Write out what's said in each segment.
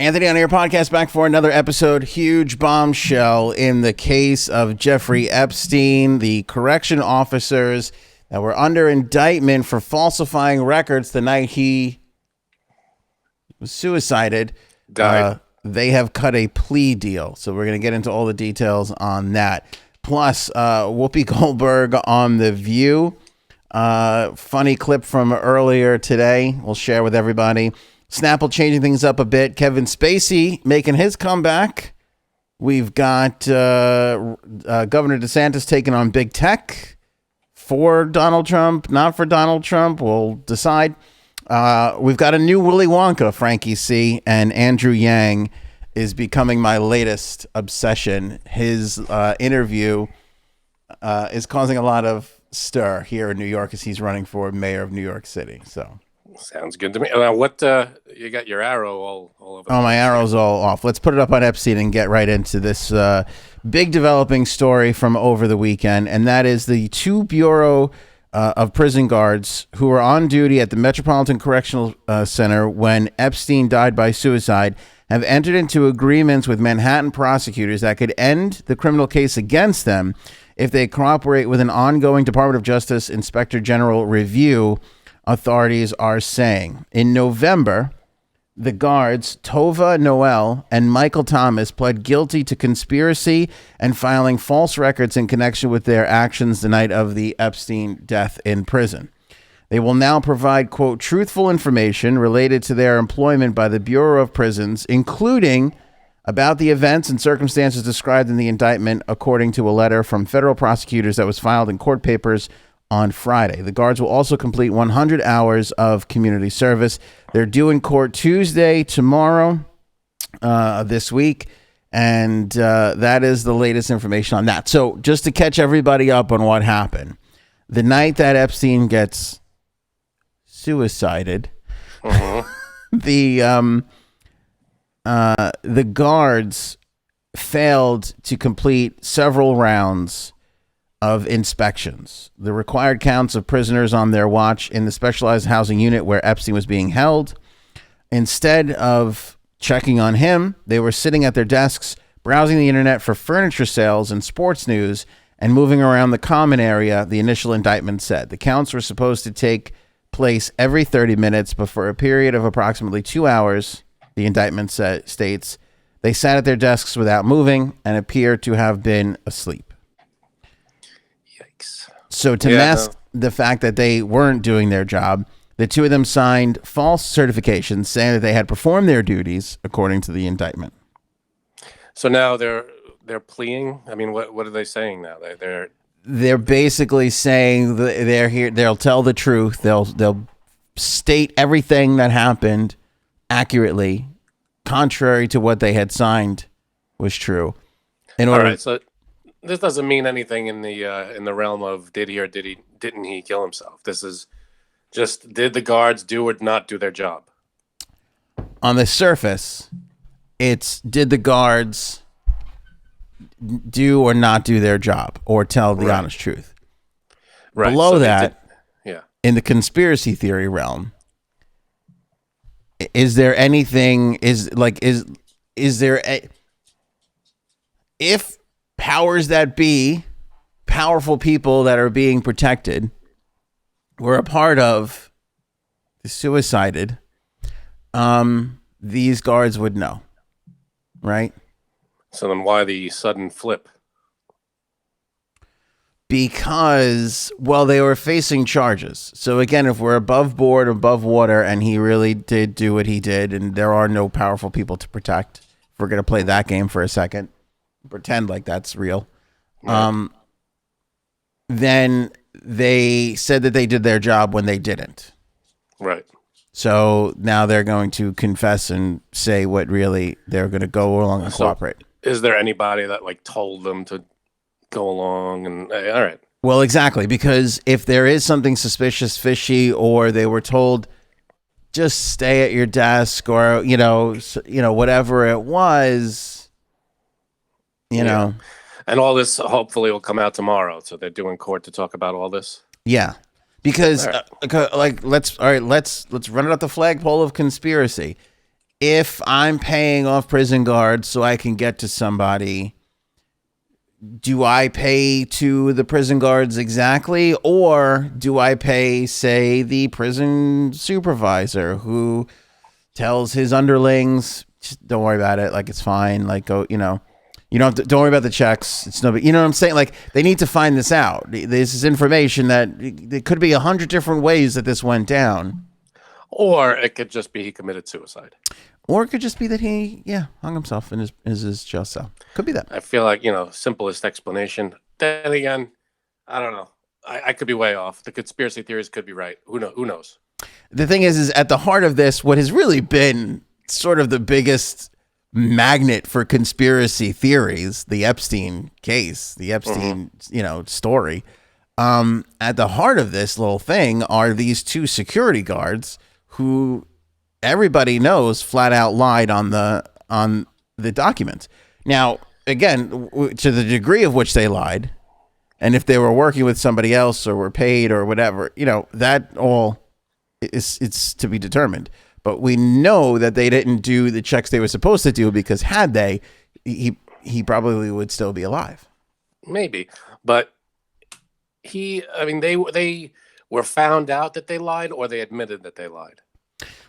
Anthony on Air Podcast back for another episode. Huge bombshell in the case of Jeffrey Epstein. The correction officers that were under indictment for falsifying records the night he was suicided. Died. They have cut a plea deal. So we're going to get into all the details on that. Plus, Whoopi Goldberg on The View. Funny clip from earlier today. We'll share with everybody. Snapple changing things up a bit. Kevin Spacey making his comeback. We've got Governor DeSantis taking on big tech for Donald Trump, not for Donald Trump. We'll decide. We've got a new Willy Wonka, Frankie C. And Andrew Yang is becoming my latest obsession. His interview is causing a lot of stir here in New York as he's running for mayor of New York City. So. Sounds good to me. What you got your arrow all over? Oh, my arrow's all off. Let's put it up on Epstein and get right into this big developing story from over the weekend, and that is the two Bureau of Prison guards who were on duty at the Metropolitan Correctional Center when Epstein died by suicide have entered into agreements with Manhattan prosecutors that could end the criminal case against them if they cooperate with an ongoing Department of Justice Inspector General review. Authorities are saying. In November, the guards, Tova Noel and Michael Thomas, pled guilty to conspiracy and filing false records in connection with their actions the night of the Epstein death in prison. They will now provide, quote, truthful information related to their employment by the Bureau of Prisons, including about the events and circumstances described in the indictment, according to a letter from federal prosecutors that was filed in court papers on Friday. The guards will also complete 100 hours of community service. They're due in court Tuesday, tomorrow, this week, and that is the latest information on that. So just to catch everybody up on what happened, the night that Epstein gets suicided, the guards failed to complete several rounds of inspections. The required counts of prisoners on their watch in the specialized housing unit where Epstein was being held. Instead of checking on him, they were sitting at their desks, browsing the internet for furniture sales and sports news, and moving around the common area, the initial indictment said. The counts were supposed to take place every 30 minutes, but for a period of approximately 2 hours, the indictment states, they sat at their desks without moving and appear to have been asleep. So to mask the fact that they weren't doing their job, the two of them signed false certifications saying that they had performed their duties according to the indictment. So now they're pleading. I mean, what are they saying now? They're basically saying that they're here. They'll tell the truth. They'll state everything that happened accurately, contrary to what they had signed was true. All right, so this doesn't mean anything in the realm of didn't he kill himself. This is just, did the guards do or not do their job? On the surface, it's did the guards do or not do their job or tell the honest truth. Right. Below so that, in the conspiracy theory realm, is there anything is there if powers that be, powerful people that are being protected, were a part of the suicided, these guards would know, right? So then why the sudden flip? Because, well, they were facing charges. So again, if we're above board, above water, and he really did do what he did, and there are no powerful people to protect, if we're going to play that game for a second, pretend like that's real. Right. Then they said that they did their job when they didn't. Right. So now they're going to confess and say what really they're going to go along and cooperate. Is there anybody that told them to go along? And all right. Well, exactly, because if there is something suspicious, fishy, or they were told just stay at your desk, or whatever it was. And all this hopefully will come out tomorrow. So they're doing court to talk about all this. Yeah, because let's run it up the flagpole of conspiracy. if I'm paying off prison guards so I can get to somebody, do I pay to the prison guards exactly, or do I pay, say, the prison supervisor who tells his underlings, just don't worry about it, like it's fine, like go, you don't have to, don't worry about the checks, it's no big, you know what I'm saying? Like they need to find this out. This is information that there could be 100 different ways that this went down, or it could just be he committed suicide. Or it could just be that he, hung himself in his jail cell. Could be that. I feel like, simplest explanation. Then again, I don't know. I could be way off. The conspiracy theories could be right. Who knows? The thing is at the heart of this, what has really been sort of the biggest magnet for conspiracy theories, the Epstein case, the Epstein, story. At the heart of this little thing are these two security guards who everybody knows flat out lied on the documents. Now, again, to the degree of which they lied, and if they were working with somebody else or were paid or whatever, that all it's to be determined. But we know that they didn't do the checks they were supposed to do, because had they, he probably would still be alive. Maybe, but they were found out that they lied, or they admitted that they lied.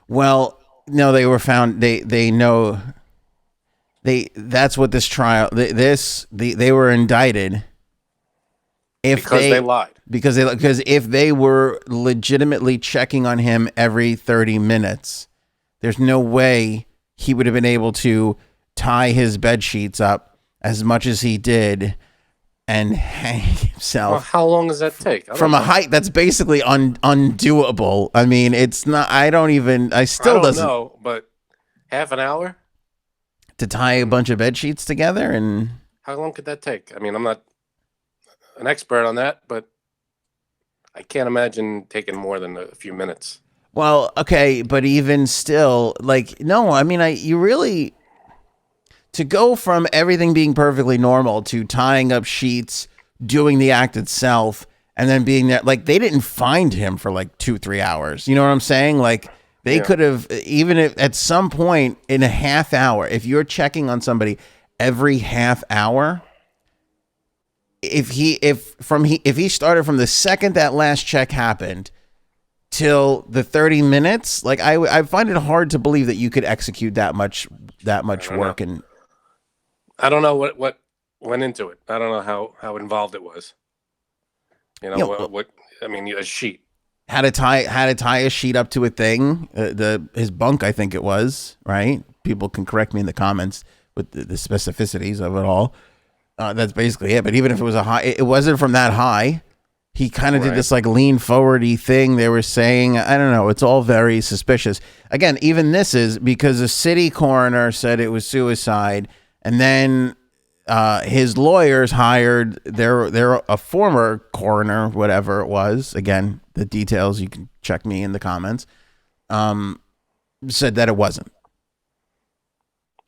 Well, no, they were found. They know. That's what this trial. They were indicted. Because they lied. Because if they were legitimately checking on him every 30 minutes, there's no way he would have been able to tie his bed sheets up as much as he did and hang himself. Well, how long does that take? From a height that's basically undoable. I mean, it's not. I don't know, but half an hour to tie a bunch of bed sheets together, and how long could that take? I mean, I'm not an expert on that, but I can't imagine taking more than a few minutes. Well, okay, but even still, no. I mean, you really. To go from everything being perfectly normal to tying up sheets, doing the act itself, and then being there, they didn't find him for 2-3 hours. You know what I'm saying? They could have, even if at some point in a half hour, if you're checking on somebody every half hour, if he started from the second that last check happened till the 30 minutes, I find it hard to believe that you could execute that much work. And I don't know what went into it. I don't know how involved it was. A sheet. How to tie a sheet up to a thing, his bunk, I think it was, right? People can correct me in the comments with the specificities of it all. That's basically it. But even if it was it wasn't from that high. He kind of did this lean forward-y thing. They were saying, I don't know. It's all very suspicious. Again, even this is because the city coroner said it was suicide. And then his lawyers hired a former coroner, whatever it was. Again, the details, you can check me in the comments. Said that it wasn't.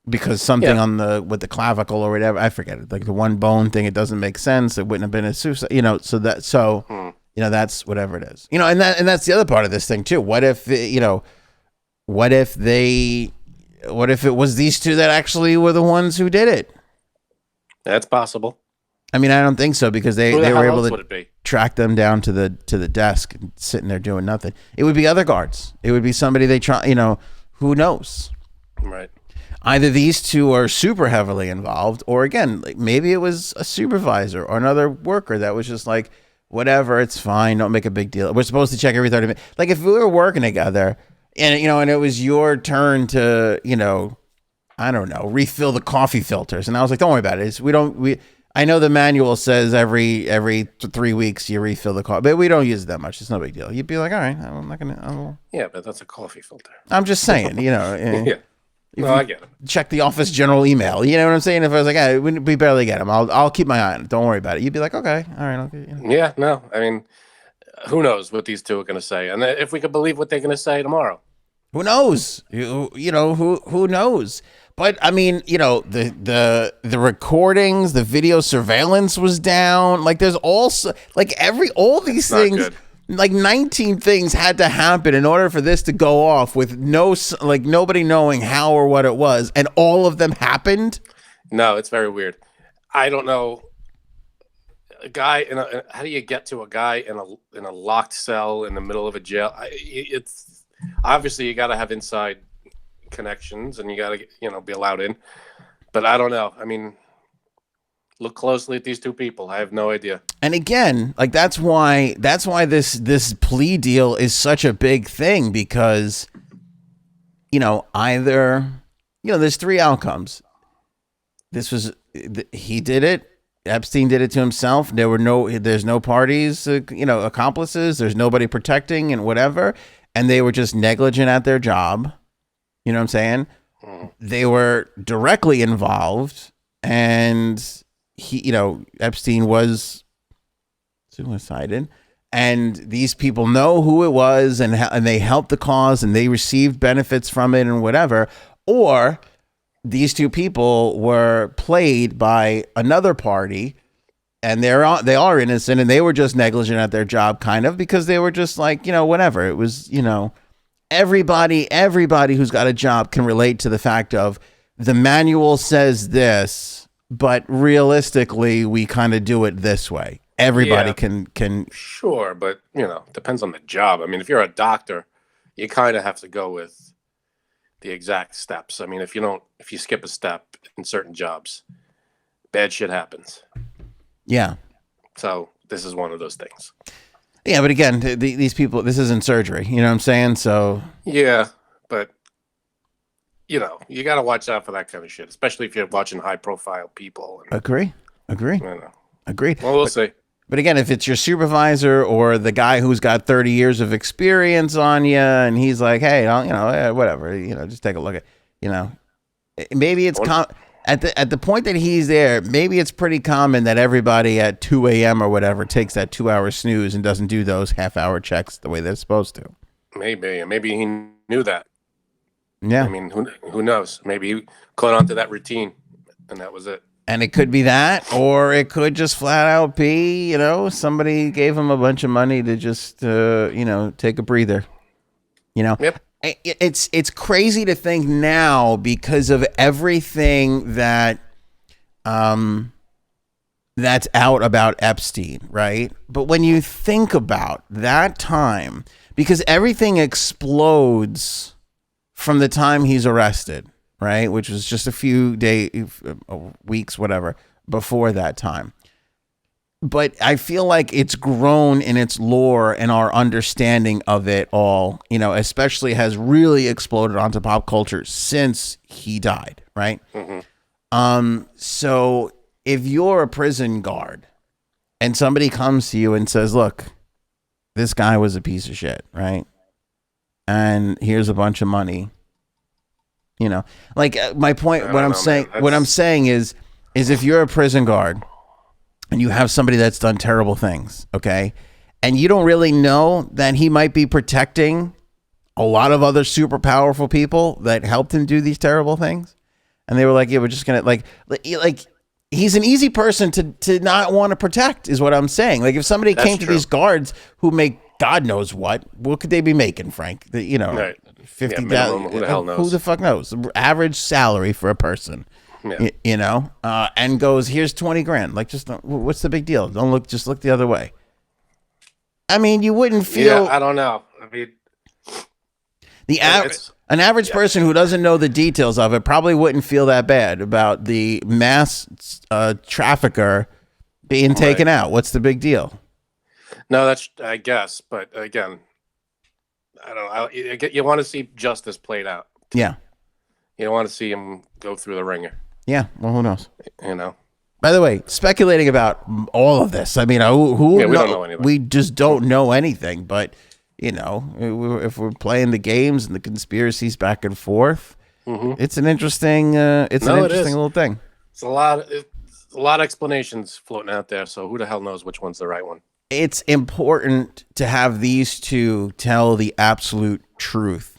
Because something with the clavicle or whatever, I forget it. The one bone thing, it doesn't make sense. It wouldn't have been a suicide, that's whatever it is. And that's the other part of this thing too. What if it was these two that actually were the ones who did it? That's possible. I mean, I don't think so, because they were able to track them down to the desk and sitting there doing nothing. It would be other guards. It would be somebody they try, who knows? Right. Either these two are super heavily involved, or again, maybe it was a supervisor or another worker that was just whatever, it's fine. Don't make a big deal. We're supposed to check every 30 minutes. If we were working together, and and it was your turn to I don't know, refill the coffee filters, and I was like, don't worry about it. I know the manual says every 3 weeks you refill the coffee, but we don't use it that much. It's no big deal. You'd be like, all right, I'm not gonna. Yeah, but that's a coffee filter. I'm just saying, Yeah. No, I get it. Check the office general email. You know what I'm saying? If I was like, we barely get them, I'll keep my eye on it. Don't worry about it. You'd be like, okay, all right, okay. Yeah, no, I mean, who knows what these two are going to say, and if we could believe what they're going to say tomorrow. Who knows? Who knows? But I mean, the recordings, the video surveillance was down. There's also all these things. like 19 things had to happen in order for this to go off with nobody knowing how or what it was, and all of them happened. No, it's very weird. I don't know. A guy how do you get to a guy in a locked cell in the middle of a jail? It's obviously you got to have inside connections and you got to be allowed in. But I don't know. I mean, look closely at these two people. I have no idea. And again, like that's why this plea deal is such a big thing, because either there's three outcomes. He did it. Epstein did it to himself. There's no parties, accomplices. There's nobody protecting and whatever. And they were just negligent at their job. You know what I'm saying? They were directly involved, and Epstein was suicided, and these people know who it was, and they helped the cause, and they received benefits from it and whatever. Or these two people were played by another party, and they are innocent, and they were just negligent at their job, kind of, because they were just like, whatever. It was, everybody who's got a job can relate to the fact of the manual says this, but realistically we kind of do it this way. Everybody can. Sure, but depends on the job. I mean, if you're a doctor, you kind of have to go with the exact steps. I mean, if you skip a step in certain jobs, bad shit happens. Yeah. So this is one of those things. Yeah, but again, these people, this isn't surgery. You know what I'm saying? So yeah, but you got to watch out for that kind of shit, especially if you're watching high-profile people. Agree. Agreed. Well, we'll see. But again, if it's your supervisor or the guy who's got 30 years of experience on you, and he's like, "Hey, whatever, just take a look at, maybe it's at the point that he's there, maybe it's pretty common that everybody at 2 a.m. or whatever takes that 2-hour snooze and doesn't do those half-hour checks the way they're supposed to. Maybe he knew that. Yeah. I mean, who knows? Maybe he caught on to that routine, and that was it. And it could be that, or it could just flat out be, somebody gave him a bunch of money to just, take a breather. Yep. It's crazy to think now because of everything that that's out about Epstein, right? But when you think about that time, because everything explodes from the time he's arrested, right? Which was just a few days, weeks, whatever, before that time. But I feel like it's grown in its lore and our understanding of it all, especially has really exploded onto pop culture since he died, right? Mm-hmm. So if you're a prison guard and somebody comes to you and says, look, this guy was a piece of shit, right? And here's a bunch of money, my point, what I'm saying is if you're a prison guard and you have somebody that's done terrible things, okay, and you don't really know that he might be protecting a lot of other super powerful people that helped him do these terrible things, and they were like, yeah, we're just gonna like he's an easy person to not want to protect, is what I'm saying. Like if somebody came to these guards who make God knows what could they be making, Frank? Right. 50,000. Who the hell knows? Who the fuck knows? Average salary for a person. Yeah. And goes, here's 20 grand. Like, just what's the big deal? Don't look, just look the other way. I mean, you wouldn't feel. Yeah, I don't know. I mean, an average person who doesn't know the details of it probably wouldn't feel that bad about the mass trafficker being taken out. What's the big deal? No, that's, I guess. But again, I don't know. You want to see justice played out. Yeah. You don't want to see him go through the ringer. Yeah. Well, who knows? By the way, speculating about all of this. I mean, we don't know anything. We just don't know anything. But, if we're playing the games and the conspiracies back and forth, it's an interesting, little thing. It's a lot of explanations floating out there. So who the hell knows which one's the right one? It's important to have these two tell the absolute truth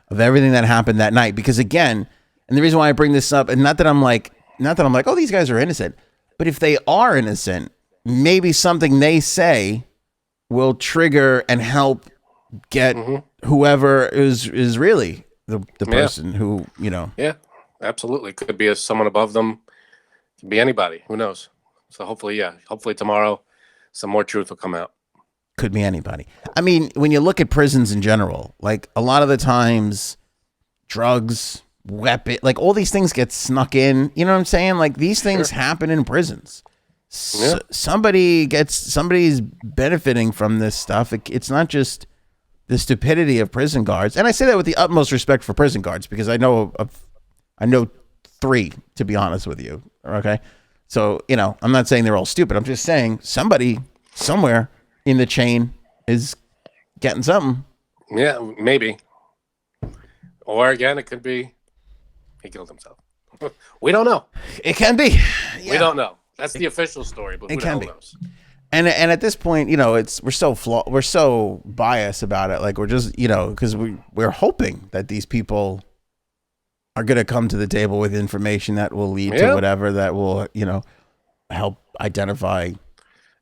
of everything that happened that night. Because again, and the reason why I bring this up, and not that I'm like, oh, these guys are innocent, but if they are innocent, maybe something they say will trigger and help get whoever is really the person who, Yeah, absolutely. Could be someone above them. Could be anybody. Who knows? So hopefully tomorrow some more truth will come out. Could be anybody. I mean, when you look at prisons in general, like a lot of the times drugs, weapon, like all these things get snuck in. You know what I'm saying? Like these things happen in prisons. Somebody's benefiting from this stuff. It's not just the stupidity of prison guards. And I say that with the utmost respect for prison guards because I know 3, to be honest with you. Okay. So, I'm not saying they're all stupid. I'm just saying somebody somewhere in the chain is getting something. Yeah, maybe. Or again, it could be he killed himself. We don't know. It can be. Yeah. We don't know. That's the official story, but who the hell knows? And at this point, we're so biased about it. Like we're just, because we're hoping that these people are going to come to the table with information that will lead to whatever that will, help identify.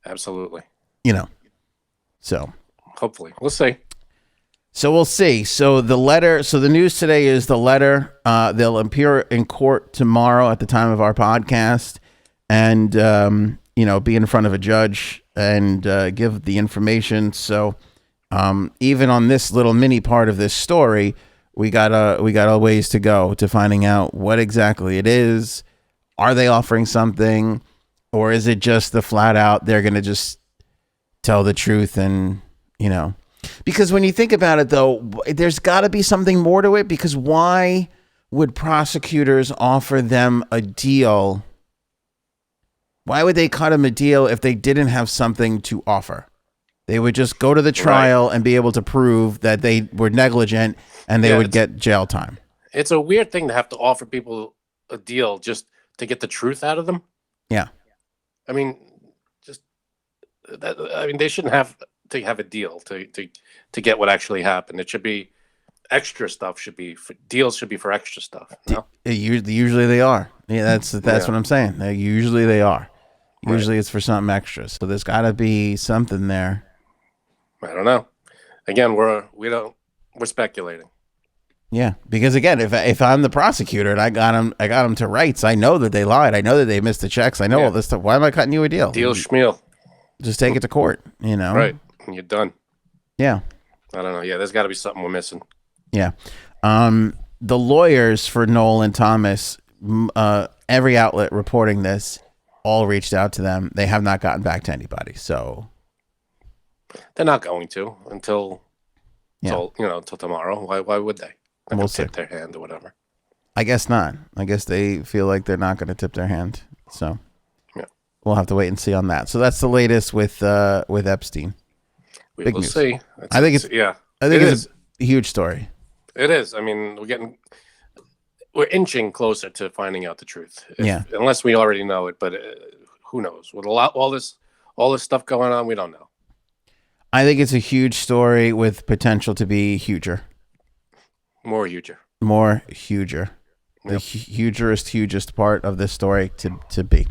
Absolutely. So hopefully we'll see. So we'll see. So the news today is the letter. They'll appear in court tomorrow at the time of our podcast and, be in front of a judge and give the information. So even on this little mini part of this story, we got a ways to go to finding out what exactly it is. Are they offering something, or is it just the flat out they're going to just tell the truth and, because when you think about it, though, there's got to be something more to it, because why would prosecutors offer them a deal? Why would they cut them a deal if they didn't have something to offer? They would just go to the trial and be able to prove that they were negligent and they would get jail time. It's a weird thing to have to offer people a deal just to get the truth out of them. Yeah. I mean, they shouldn't have to have a deal to get what actually happened. It should be extra stuff. Deals should be for extra stuff. No? Usually they are. Yeah, that's what I'm saying. Usually they are. Usually it's for something extra. So there's got to be something there. I don't know. Again, we're speculating. Yeah, because again, if I'm the prosecutor and I got them to rights, I know that they lied. I know that they missed the checks. I know all this stuff. Why am I cutting you a deal? Deal schmeal. Just take it to court, Right, and you're done. Yeah. I don't know. Yeah, there's got to be something we're missing. Yeah. The lawyers for Noel and Thomas, every outlet reporting this, all reached out to them. They have not gotten back to anybody. So they're not going to until tomorrow. Why would they? We'll tip their hand or whatever. I guess not. I guess they feel like they're not going to tip their hand. So we'll have to wait and see on that. So that's the latest with Epstein. Big news. See. I think it's a huge story. It is. I mean, we're inching closer to finding out the truth. Unless we already know it, but who knows? With all this stuff going on, we don't know. I think it's a huge story with potential to be huger. More huger. The hugest part of this story to be.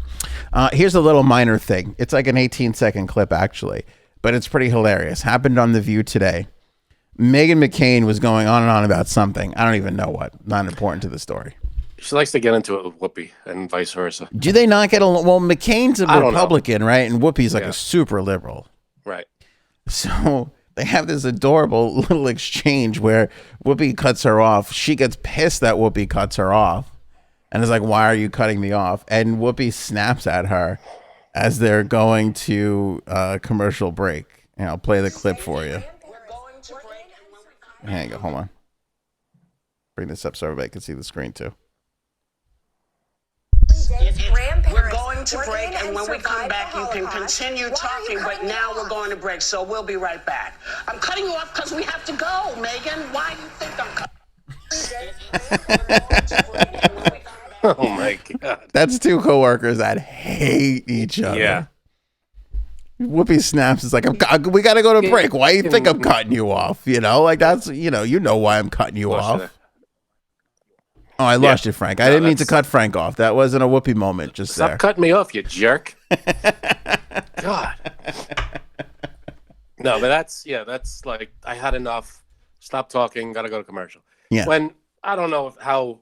Here's a little minor thing. It's like an 18-second clip, actually, but it's pretty hilarious. Happened on The View today. Meghan McCain was going on and on about something. I don't even know what. Not important to the story. She likes to get into it with Whoopi and vice versa. Do they not get along? Well, McCain's a Republican, right? And Whoopi's like a super liberal. Right. So they have this adorable little exchange where Whoopi cuts her off. She gets pissed that Whoopi cuts her off and is like, why are you cutting me off? And Whoopi snaps at her as they're going to commercial break. And I'll play the clip for you. Hang on, hold on. Bring this up so everybody can see the screen too. We're going to break, and when we come back, you can continue talking, but now we're going to break, so we'll be right back. I'm cutting you off because we have to go, Megan. Why do you think I'm cutting? Oh, my God. That's two coworkers that hate each other. Yeah. Whoopi snaps. It's like, we got to go to break. Why do you think I'm cutting you off? Like that's, you know why I'm cutting you off. Oh, I lost you, Frank. I didn't mean to cut Frank off. That wasn't a Whoopi moment. Just Stop cutting me off, you jerk. God. No, but that's like I had enough. Stop talking. Got to go to commercial. Yeah. When I don't know how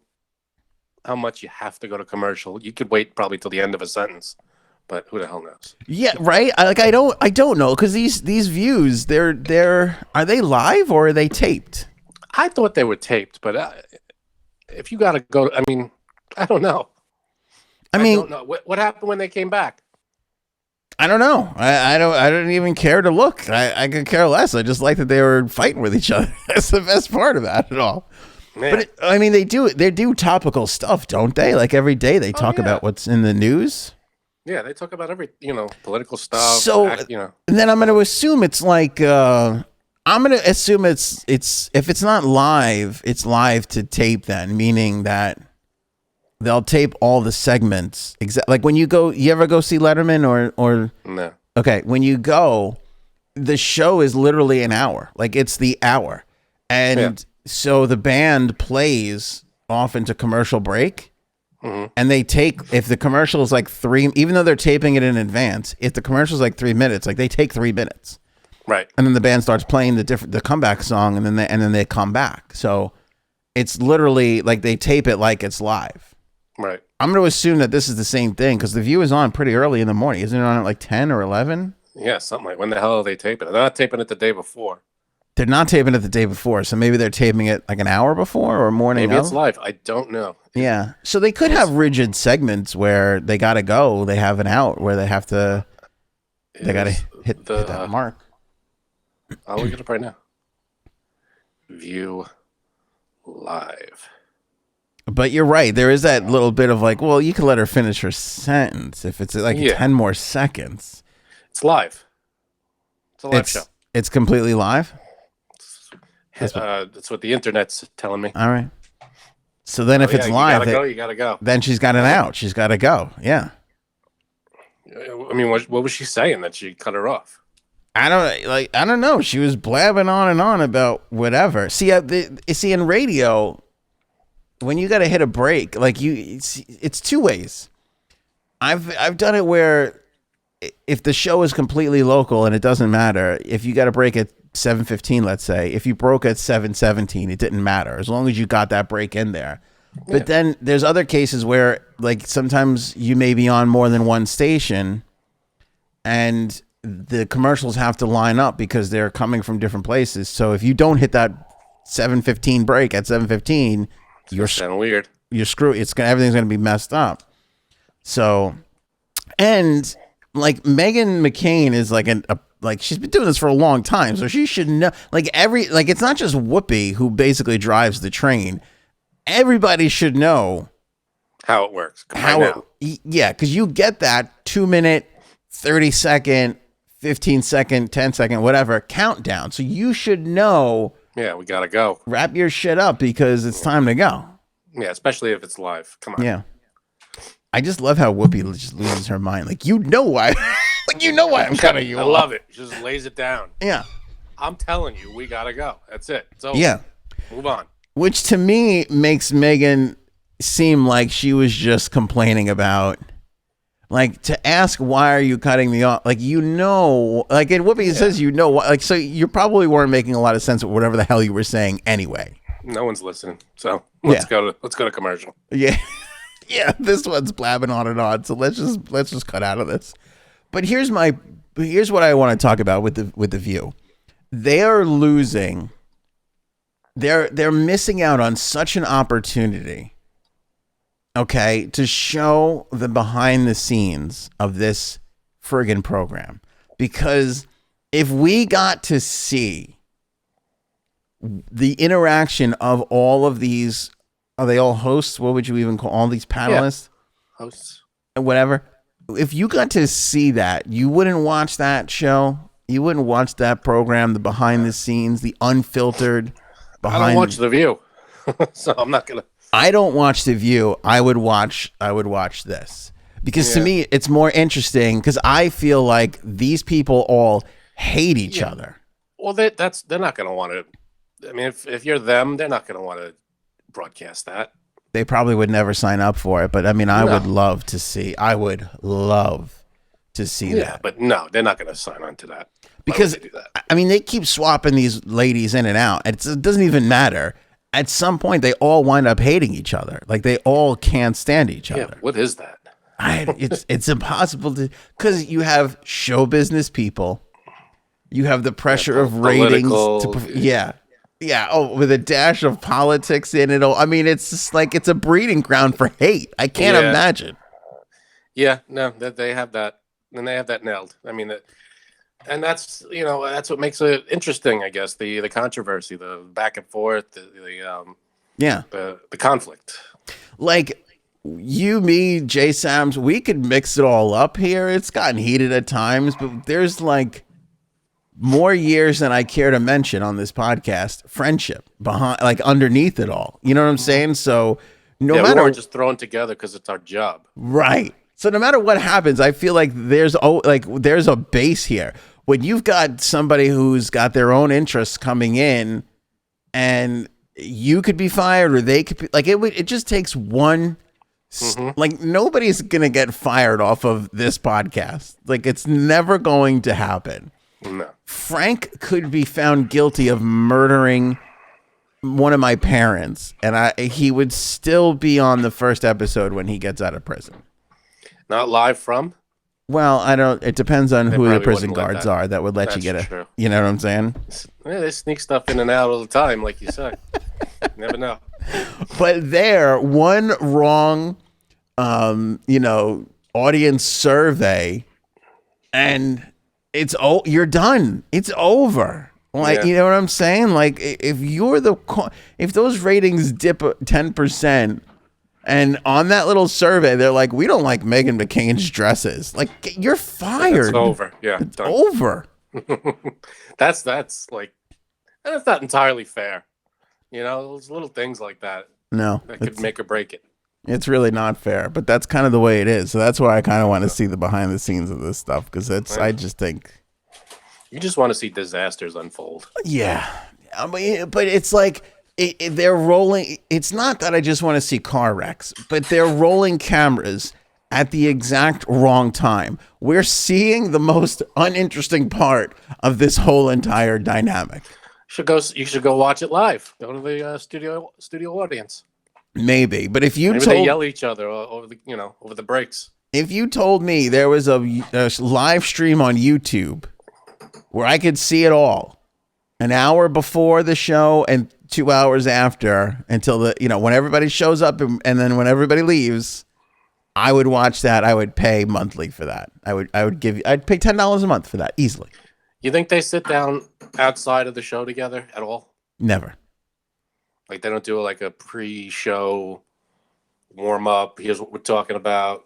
much you have to go to commercial. You could wait probably till the end of a sentence, but who the hell knows? Yeah, right. I don't know because these views are they live or are they taped? I thought they were taped, but if you got to go, I mean, I don't know. I don't know what happened when they came back. I don't know. I don't even care to look. I could care less. I just like that they were fighting with each other. That's the best part about it all. Man. But they do topical stuff, don't they? Like every day they talk about what's in the news. Yeah, they talk about every political stuff. So and then I'm going to assume it's like it's if it's not live, it's live to tape. Then meaning that they'll tape all the segments. Like when you ever go see Letterman or no? Okay, when you go, the show is literally an hour. Like it's the hour, and so the band plays off into commercial break, and they take if the commercial is like 3, even though they're taping it in advance. If the commercial is like 3 minutes, like they take 3 minutes, right? And then the band starts playing the comeback song, and then they come back. So it's literally like they tape it like it's live. Right. I'm going to assume that this is the same thing because The View is on pretty early in the morning. Isn't it on at like 10 or 11? Yeah, something like. When the hell are they taping it? They're not taping it the day before. They're not taping it the day before, so maybe they're taping it like an hour before or morning. Maybe it's live. I don't know. Yeah, so they could have rigid segments where they got to go. They have an out where they have to. They got to hit that mark. I'll look it up right now. View live. But you're right. There is that little bit of like, well, you can let her finish her sentence if it's like 10 more seconds. It's live. It's a live show. It's completely live? That's what the internet's telling me. All right. So then if it's live, you gotta go. Then she's got an out. She's got to go. Yeah. I mean, what was she saying that she cut her off? I don't know. She was blabbing on and on about whatever. See, in radio, when you got to hit a break, like it's 2 ways. I've done it where if the show is completely local and it doesn't matter, if you got to break at 7:15, let's say, if you broke at 7:17, it didn't matter as long as you got that break in there. But then there's other cases where like sometimes you may be on more than one station and the commercials have to line up because they're coming from different places. So if you don't hit that 7:15 break at 7:15, you're weird. You're screwed. Everything's going to be messed up. So, and like Meghan McCain is like like she's been doing this for a long time, so she should know. Like it's not just Whoopi who basically drives the train. Everybody should know how it works. Because you get that 2 minute, 30 second, 15 second, 10 second, whatever countdown. So you should know. Yeah, we gotta go. Wrap your shit up because it's time to go. Yeah, especially if it's live. Come on. Yeah. I just love how Whoopi just loses her mind. Like, you know why. I'm cutting you off. I love it. She just lays it down. Yeah. I'm telling you, we gotta go. That's it. It's over. Yeah. Move on. Which to me makes Meghan seem like she was just complaining about, like, to ask why are you cutting me off? Like, like in Whoopi it says why. Like, so you probably weren't making a lot of sense of whatever the hell you were saying anyway. No one's listening. So let's go to commercial. Yeah. Yeah, this one's blabbing on and on. So let's just cut out of this. But here's what I want to talk about with the View. They are losing. They're missing out on such an opportunity. Okay, to show the behind the scenes of this friggin' program. Because if we got to see the interaction of all of these, are they all hosts? What would you even call all these panelists? Yeah. Hosts. Whatever. If you got to see that, you wouldn't watch that show. You wouldn't watch that program, the behind the scenes, the unfiltered behind. I don't watch The View, so I'm not gonna. I don't watch The View. I would watch this because to me it's more interesting because I feel like these people all hate each other. Well, they're not gonna want to. I mean, if you're them, they're not gonna want to broadcast that. They probably would never sign up for it, but I mean, I would love to see that. Yeah, but no, they're not going to sign on to that. Because, would they do that? I mean, they keep swapping these ladies in and out. It doesn't even matter. At some point, they all wind up hating each other. Like, they all can't stand each Yeah, other. what is that? It's impossible to, because you have show business people. You have the pressure of ratings. Yeah. Oh, with a dash of politics in it. I mean, it's just like, it's a breeding ground for hate. I can't imagine. Yeah, no, they have that. And they have that nailed. I mean, and that's, that's what makes it interesting, I guess. The controversy, the back and forth, the conflict. Like, you, me, Jay Sams, we could mix it all up here. It's gotten heated at times, but there's like more years than I care to mention on this podcast. Friendship behind, like, underneath it all. You know what I'm saying? So no matter, we weren't just thrown together because it's our job, right? So no matter what happens, I feel like there's a base here. When you've got somebody who's got their own interests coming in, and you could be fired, or they could be, like, it just takes one. Like, nobody's gonna get fired off of this podcast. Like, it's never going to happen. No. Frank could be found guilty of murdering one of my parents, and he would still be on the first episode when he gets out of prison. Not live from? Well, I don't. It depends on who the prison guards are that would let you get true. You know what I'm saying? Yeah, they sneak stuff in and out all the time, like you said. Never know. But one wrong, audience survey, and you're done. It's over. Like, you know what I'm saying? Like, if those ratings dip 10%, and on that little survey, they're like, we don't like Meghan McCain's dresses. Like, you're fired. It's over. Yeah, it's over. That's like, that's not entirely fair. Those little things like that. No, that could make or break it. It's really not fair, but that's kind of the way it is. So that's why I kind of want to see the behind the scenes of this stuff, because I just think you just want to see disasters unfold. Yeah, I mean, but it's like they're rolling. It's not that I just want to see car wrecks, but they're rolling cameras at the exact wrong time. We're seeing the most uninteresting part of this whole entire dynamic. You should go watch it live. Go to the studio audience. Maybe, but if you they yell at each other over the breaks. If you told me there was a live stream on YouTube where I could see it all, an hour before the show and 2 hours after, until when everybody shows up and then when everybody leaves, I would watch that. I would pay monthly for that. I'd pay $10 a month for that easily. You think they sit down outside of the show together at all? Never. Like, they don't do like a pre-show warm up. Here's what we're talking about.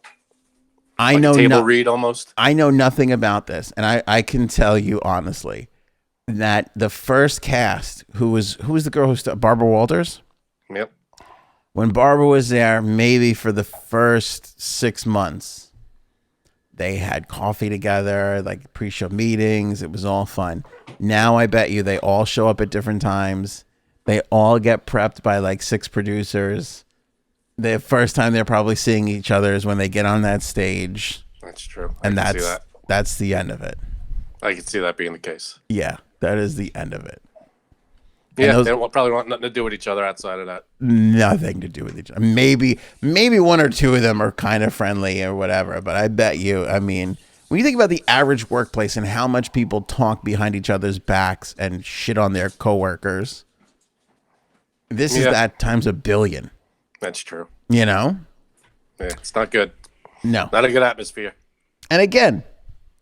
I know table read almost. I know nothing about this, and I can tell you honestly that the first cast, who was the girl who started, Barbara Walters? Yep. When Barbara was there, maybe for the first 6 months, they had coffee together, like pre-show meetings. It was all fun. Now I bet you they all show up at different times. They all get prepped by like 6 producers. The first time they're probably seeing each other is when they get on that stage. That's true. And that's the end of it. I can see that being the case. Yeah, that is the end of it. Yeah, they probably want nothing to do with each other outside of that. Nothing to do with each other. Maybe 1 or 2 of them are kind of friendly or whatever, but I bet you, I mean, when you think about the average workplace and how much people talk behind each other's backs and shit on their coworkers, this is that times a billion. That's true. Yeah, it's not good. No. Not a good atmosphere. And again,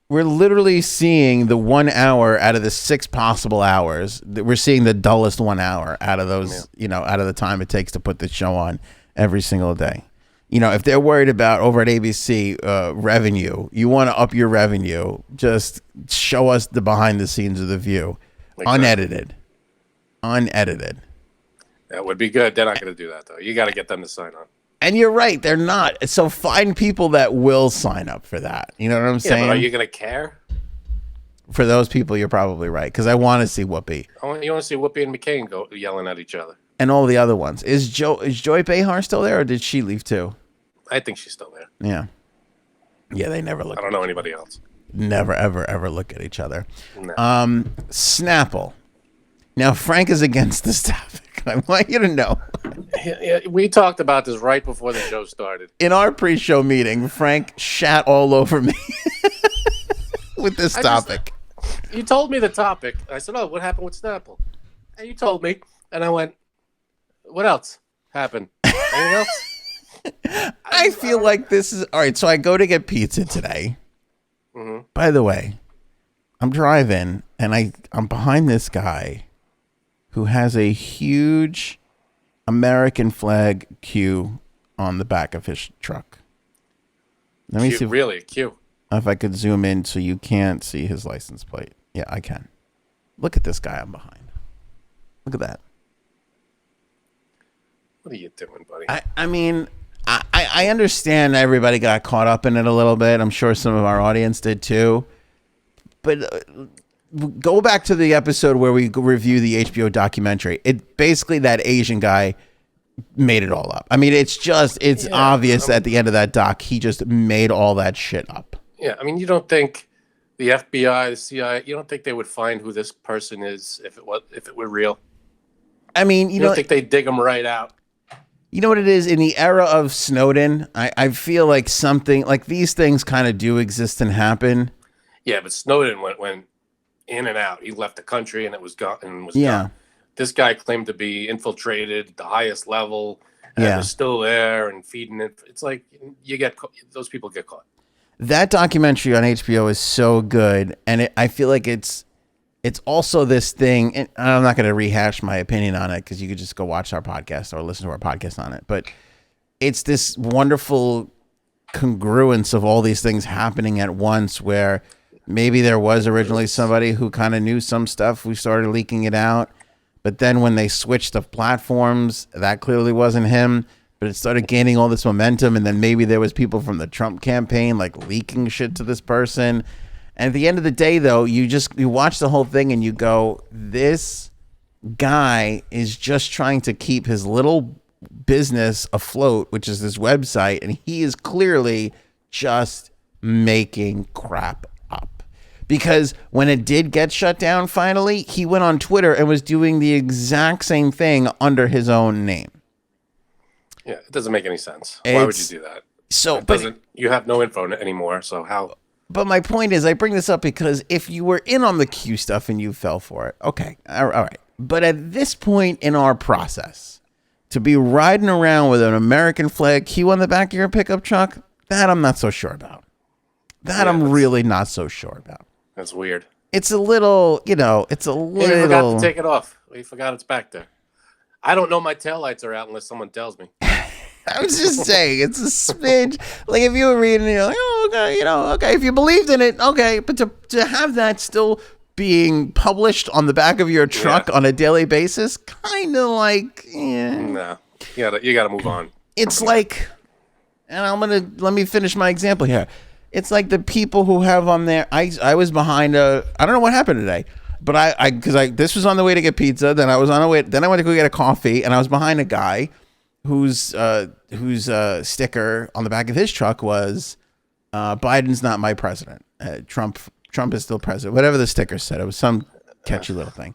we're literally seeing the 1 hour out of the 6 possible hours. We're seeing the dullest 1 hour out of those, out of the time it takes to put the show on every single day. If they're worried about over at ABC revenue, you want to up your revenue, just show us the behind the scenes of The View. Exactly. Unedited. That would be good. They're not going to do that, though. You got to get them to sign on. And you're right. They're not. So find people that will sign up for that. You know what I'm saying? But are you going to care? For those people, you're probably right. Because I want to see Whoopi. You want to see Whoopi and McCain go yelling at each other. And all the other ones. Is Joy Behar still there, or did she leave too? I think she's still there. Yeah. Yeah, they never look. I don't know anybody else. never, ever, ever look at each other. No. Snapple. Now, Frank is against this topic. I want you to know. Yeah, we talked about this right before the show started. In our pre-show meeting, Frank shat all over me with this topic. You told me the topic. I said, "Oh, what happened with Snapple?" And you told me, and I went, "What else happened? Anything else?" I feel like this is all right. So I go to get pizza today. Mm-hmm. By the way, I'm driving, and I'm behind this guy who has a huge American flag Q on the back of his truck. Let me see. Really, Q. If I could zoom in so you can't see his license plate. Yeah, I can. Look at this guy I'm behind. Look at that. What are you doing, buddy? I mean, I understand everybody got caught up in it a little bit. I'm sure some of our audience did too. But go back to the episode where we review the HBO documentary. It basically, that Asian guy made it all up. I mean, it's obvious at the end of that doc, he just made all that shit up. Yeah, I mean, you don't think the FBI, the CIA, you don't think they would find who this person is if it were real? I mean, you don't think they'd dig them right out? You know what it is? In the era of Snowden, I feel like something like these things kind of do exist and happen. Yeah, but Snowden went in and out. He left the country and it was gone. Yeah. Gone. This guy claimed to be infiltrated at the highest level and was still there and feeding it. It's like those people get caught. That documentary on HBO is so good, and I feel like it's also this thing, and I'm not going to rehash my opinion on it because you could just go watch our podcast or listen to our podcast on it, but it's this wonderful congruence of all these things happening at once where maybe there was originally somebody who kind of knew some stuff who started leaking it out, but then when they switched the platforms, that clearly wasn't him. But it started gaining all this momentum, and then maybe there was people from the Trump campaign like leaking shit to this person. And at the end of the day, though, you watch the whole thing and you go, this guy is just trying to keep his little business afloat, which is this website, and he is clearly just making crap up. Because when it did get shut down finally, he went on Twitter and was doing the exact same thing under his own name. Yeah, it doesn't make any sense. Why would you do that? So, you have no info anymore, so how? But my point is, I bring this up because if you were in on the Q stuff and you fell for it, okay, all right. But at this point in our process, to be riding around with an American flag Q on the back of your pickup truck, that I'm not so sure about. I'm really not so sure about. That's weird. It's a little, it's a little. You forgot to take it off. You forgot it's back there. I don't know my taillights are out unless someone tells me. I was just saying, it's a smidge. Like if you were reading, you're like, oh, okay, okay. If you believed in it, okay. But to have that still being published on the back of your truck on a daily basis, kind of like, No, you gotta move on. It's like, and let me finish my example here. It's like the people who have on there. I was behind I don't know what happened today. But this was on the way to get pizza. Then I was on the way. Then I went to go get a coffee, and I was behind a guy whose sticker on the back of his truck was "Biden's not my president. Trump is still president." Whatever the sticker said, it was some catchy little thing.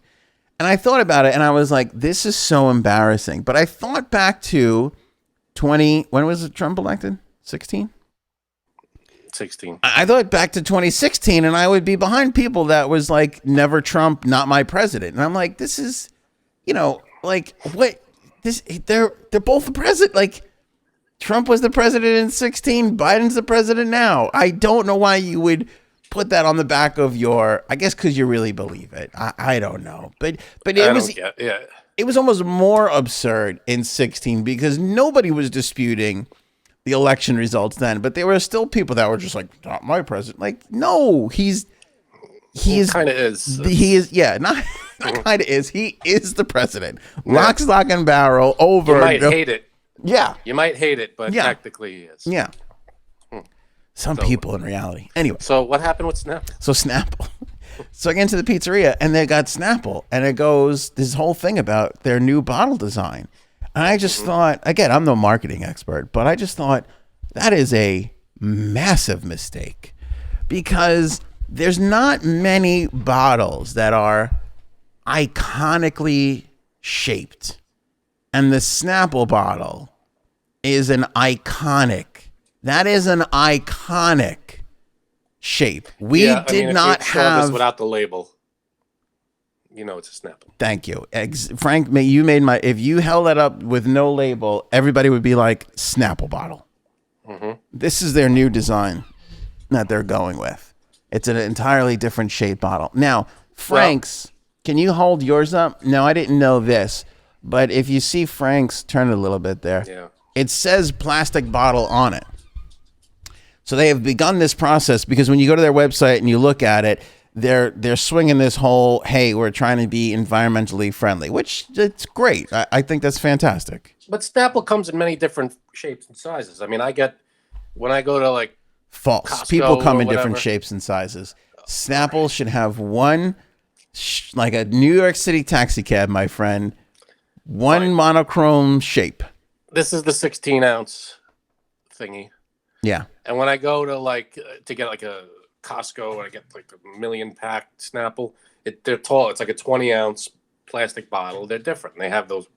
And I thought about it, and I was like, "This is so embarrassing." But I thought back to when was Trump elected? 16. 16. I thought back to 2016, and I would be behind people that was like, never Trump, not my president. And I'm like, this is, like what this, they're both the president. Like Trump was the president in 16. Biden's the president now. I don't know why you would put that on the back of I guess because you really believe it. I don't know. But it was almost more absurd in 16 because nobody was disputing the election results then, but there were still people that were just like, not my president. Like, no, he kind of is. He is, not kind of is. He is the president. Lock, stock, and barrel over. You might hate it. Yeah. You might hate it, but technically he is. Yeah. Some people in reality. Anyway. So what happened with Snapple? So Snapple. So I get into the pizzeria and they got Snapple and it goes this whole thing about their new bottle design. And I just thought, again, I'm no marketing expert, but I just thought that is a massive mistake because there's not many bottles that are iconically shaped. And the Snapple bottle is an iconic. That is an iconic shape. We did not have this without the label. You know it's a Snapple. Thank you. Frank, you made my, if you held that up with no label, everybody would be like, Snapple bottle. Mm-hmm. This is their new design that they're going with. It's an entirely different shaped bottle. Now, Frank's, can you hold yours up? No, I didn't know this, but if you see Frank's, turn it a little bit there. Yeah. It says plastic bottle on it. So they have begun this process because when you go to their website and you look at it, they're swinging this whole, hey, we're trying to be environmentally friendly, which it's great. I think that's fantastic. But Snapple comes in many different shapes and sizes. I mean, when I go to like false. Costco People come in whatever. different shapes and sizes. Snapple should have one, like a New York City taxi cab, my friend, one monochrome shape. This is the 16-ounce thingy. Yeah. And when I go to get like a Costco, and I get like a 1,000,000-pack Snapple, they're tall. It's like a 20-ounce plastic bottle. They're different. They have those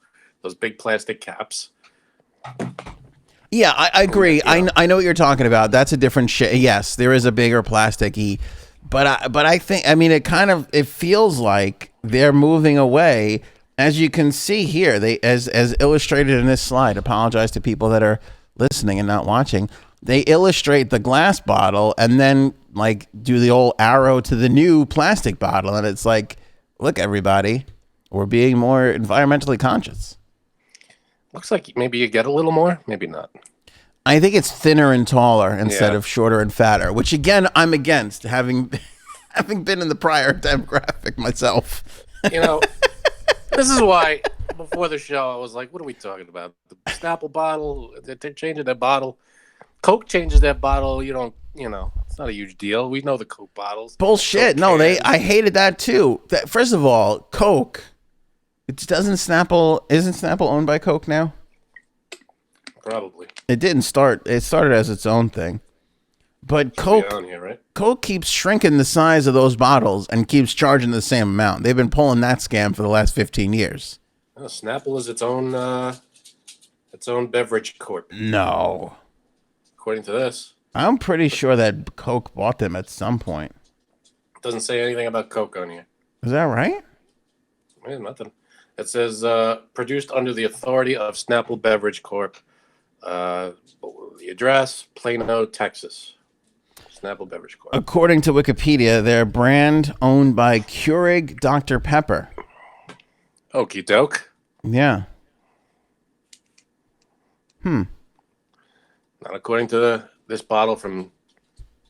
big plastic caps. Yeah, I agree. I know what you're talking about. That's a different shit. Yes, there is a bigger plasticky, but I think, I mean, it feels like they're moving away. As you can see here, they as illustrated in this slide. Apologize to people that are listening and not watching. They illustrate the glass bottle and then like do the old arrow to the new plastic bottle, and it's like, look, everybody, we're being more environmentally conscious. Looks like maybe you get a little more, maybe not. I think it's thinner and taller instead of shorter and fatter, which again, I'm against, having been in the prior demographic myself. You know, this is why before the show I was like, what are we talking about? The Snapple bottle, they're changing their bottle. Coke changes their bottle. It's not a huge deal. We know the Coke bottles. Bullshit. No, I hated that too. First of all, Coke, isn't Snapple owned by Coke now? Probably. It didn't start. It started as its own thing. But Coke, on here, right? Coke keeps shrinking the size of those bottles and keeps charging the same amount. They've been pulling that scam for the last 15 years. Snapple is its own beverage corp. No. According to this. I'm pretty sure that Coke bought them at some point. It doesn't say anything about Coke on here. Is that right? Yeah, nothing. It says produced under the authority of Snapple Beverage Corp. The address, Plano, Texas. Snapple Beverage Corp. According to Wikipedia, their brand owned by Keurig Dr. Pepper. Okie doke. Yeah. Not according to this bottle from...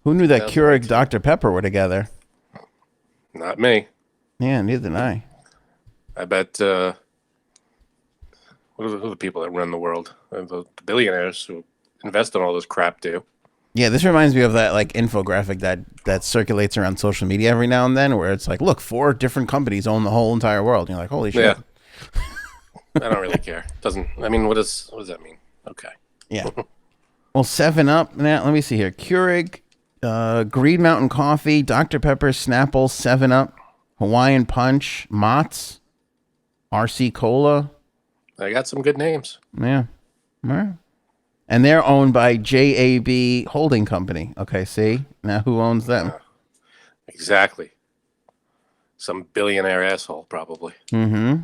Who knew that Keurig Dr. Pepper were together? Not me. Yeah, neither did I. I bet... who are the people that run the world? The billionaires who invest in all this crap do. Yeah, this reminds me of that like infographic that circulates around social media every now and then, where it's like, look, 4 different companies own the whole entire world. And you're like, holy shit. Yeah. I don't really care. What does that mean? Okay. Yeah. Well, 7-Up. Now, let me see here. Keurig, Green Mountain Coffee, Dr. Pepper, Snapple, 7-Up, Hawaiian Punch, Mott's, RC Cola. They got some good names. Yeah. All right. And they're owned by JAB Holding Company. Okay, see? Now who owns them? Exactly. Some billionaire asshole, probably. Mm-hmm.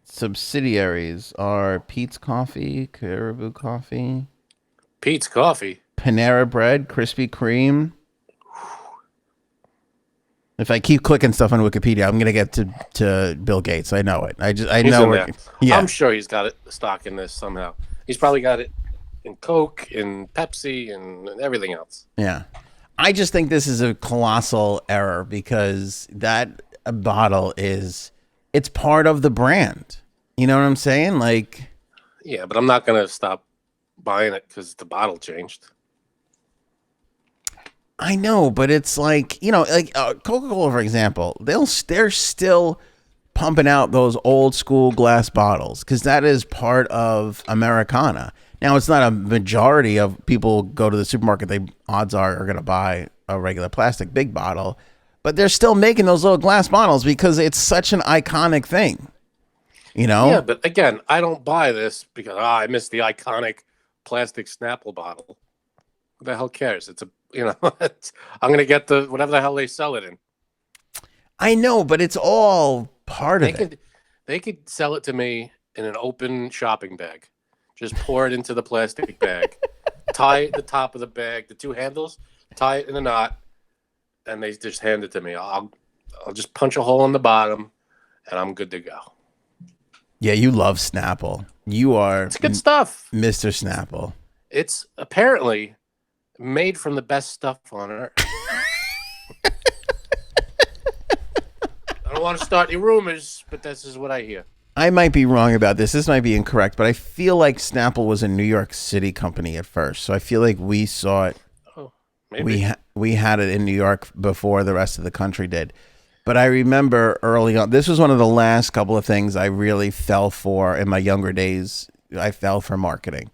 Subsidiaries are Pete's Coffee, Caribou Coffee. Pete's Coffee? Panera Bread, Krispy Kreme. If I keep clicking stuff on Wikipedia, I'm gonna get to Bill Gates. I know it. I know it. Yeah. I'm sure he's got stock in this somehow. He's probably got it in Coke, in Pepsi, and everything else. Yeah. I just think this is a colossal error because that bottle it's part of the brand. You know what I'm saying? Like, yeah, but I'm not gonna stop buying it because the bottle changed. I know, but it's like, like Coca-Cola, for example, they're still pumping out those old school glass bottles because that is part of Americana. Now, it's not a majority of people go to the supermarket. They odds are going to buy a regular plastic big bottle, but they're still making those little glass bottles because it's such an iconic thing. You know? Yeah, but again, I don't buy this because I miss the iconic plastic Snapple bottle. Who the hell cares? It's a I'm gonna get the whatever the hell they sell it in. I know, but it's all part of it. They could sell it to me in an open shopping bag. Just pour it into the plastic bag. Tie the top of the bag, the two handles, tie it in a knot, and they just hand it to me. I'll just punch a hole in the bottom, and I'm good to go. Yeah, you love Snapple. You are. It's good stuff, Mr. Snapple. It's apparently made from the best stuff on earth. I don't want to start any rumors, but this is what I hear. I might be wrong about this. This might be incorrect, but I feel like Snapple was a New York City company at first. So I feel like we saw it. Oh, maybe. We had it in New York before the rest of the country did. But I remember early on, this was one of the last couple of things I really fell for in my younger days. I fell for marketing,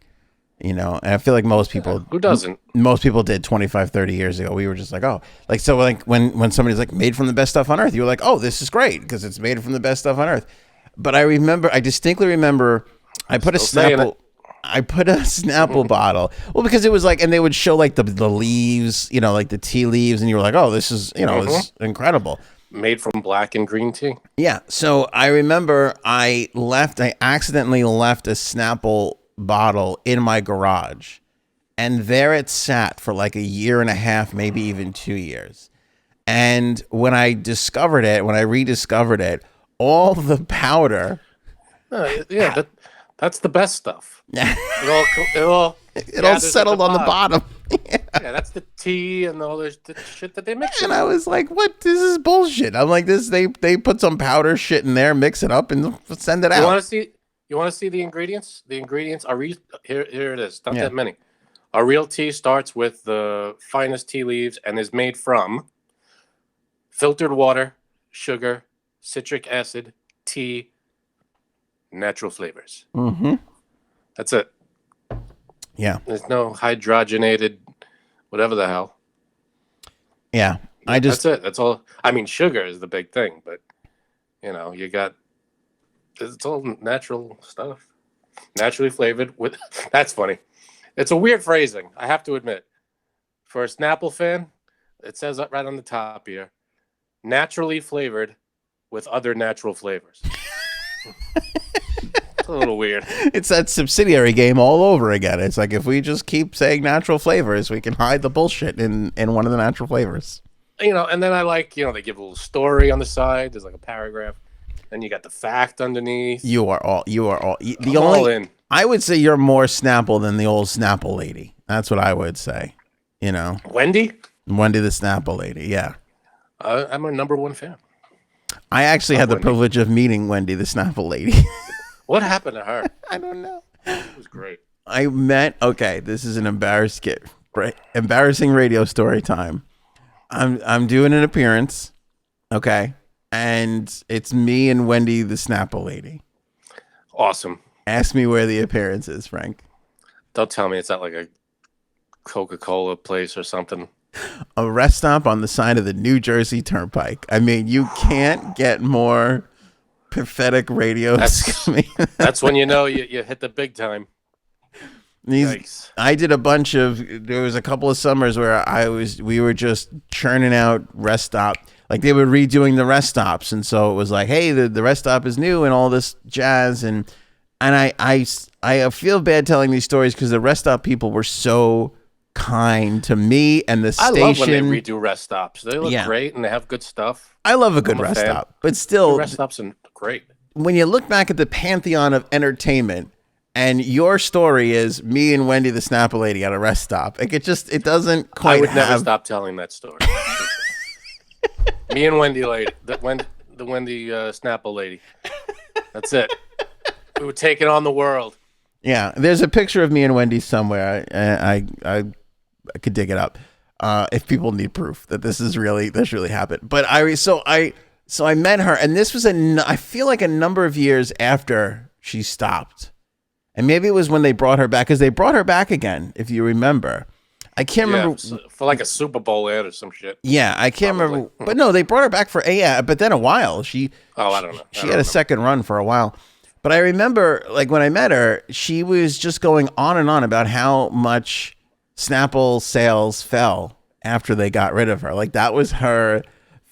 and I feel like most people, who doesn't? Most people did 25, 30 years ago. We were just like, oh, like, so like when somebody's like made from the best stuff on earth, you were like, oh, this is great because it's made from the best stuff on earth. But I distinctly remember I put a Snapple bottle. Well, because it was like, and they would show like the leaves, like the tea leaves. And you were like, oh, this is, this is incredible. Made from black and green tea. Yeah. So I remember I accidentally left a Snapple bottle in my garage, and there it sat for like a year and a half, maybe even 2 years. And when I rediscovered it, all the powder. That's the best stuff. It all settled on the bottom. Yeah, that's the tea and all the shit that they mix. And I was like, "What? This is bullshit." I'm like, "This they put some powder shit in there, mix it up, and send it out." You want to see the ingredients? The ingredients are here. It is. Not that many. A real tea starts with the finest tea leaves and is made from filtered water, sugar, citric acid, tea, natural flavors. Mm-hmm. That's it. Yeah. There's no hydrogenated whatever the hell. Yeah. That's it. That's all. I mean, sugar is the big thing, but it's all natural stuff. Naturally flavored with that's funny. It's a weird phrasing, I have to admit. For a Snapple fan, it says right on the top here, naturally flavored with other natural flavors. It's a little weird. It's that subsidiary game all over again. It's like if we just keep saying natural flavors, we can hide the bullshit in one of the natural flavors. And then I like, they give a little story on the side. There's like a paragraph. Then you got the fact underneath. You are all all in. I would say you're more Snapple than the old Snapple lady. That's what I would say. Wendy the Snapple lady. Yeah. I'm a number one fan. I actually had the privilege of meeting Wendy the Snapple lady. What happened to her? I don't know. It was great. This is an embarrassing radio story time. I'm doing an appearance. Okay. And it's me and Wendy the Snapple lady. Awesome. Ask me where the appearance is, Frank. Don't tell me it's at like a Coca-Cola place or something. A rest stop on the side of the New Jersey Turnpike. I mean, you can't get more pathetic radio. That's when you hit the big time. I did there was a couple of summers where we were just churning out rest stop. Like they were redoing the rest stops. And so it was like, hey, the rest stop is new and all this jazz. And I feel bad telling these stories because the rest stop people were so kind to me and the station. I love when they redo rest stops. They look great and they have good stuff. I love a good rest stop, but still, rest stops are great. When you look back at the pantheon of entertainment, and your story is me and Wendy the Snapple lady at a rest stop, it doesn't quite. I would never stop telling that story. Me and Wendy lady, the Wendy Snapple lady. That's it. We were taking on the world. Yeah, there's a picture of me and Wendy somewhere. I could dig it up if people need proof that this really happened. But So I met her, and this was I feel like a number of years after she stopped. And maybe it was when they brought her back, because they brought her back again, if you remember. I can't remember. For like a Super Bowl ad or some shit. Yeah, I can't remember. But no, they brought her back for but then a while. I don't know. She had a second run for a while. But I remember, like, when I met her, she was just going on and on about how much Snapple sales fell after they got rid of her. Like, that was her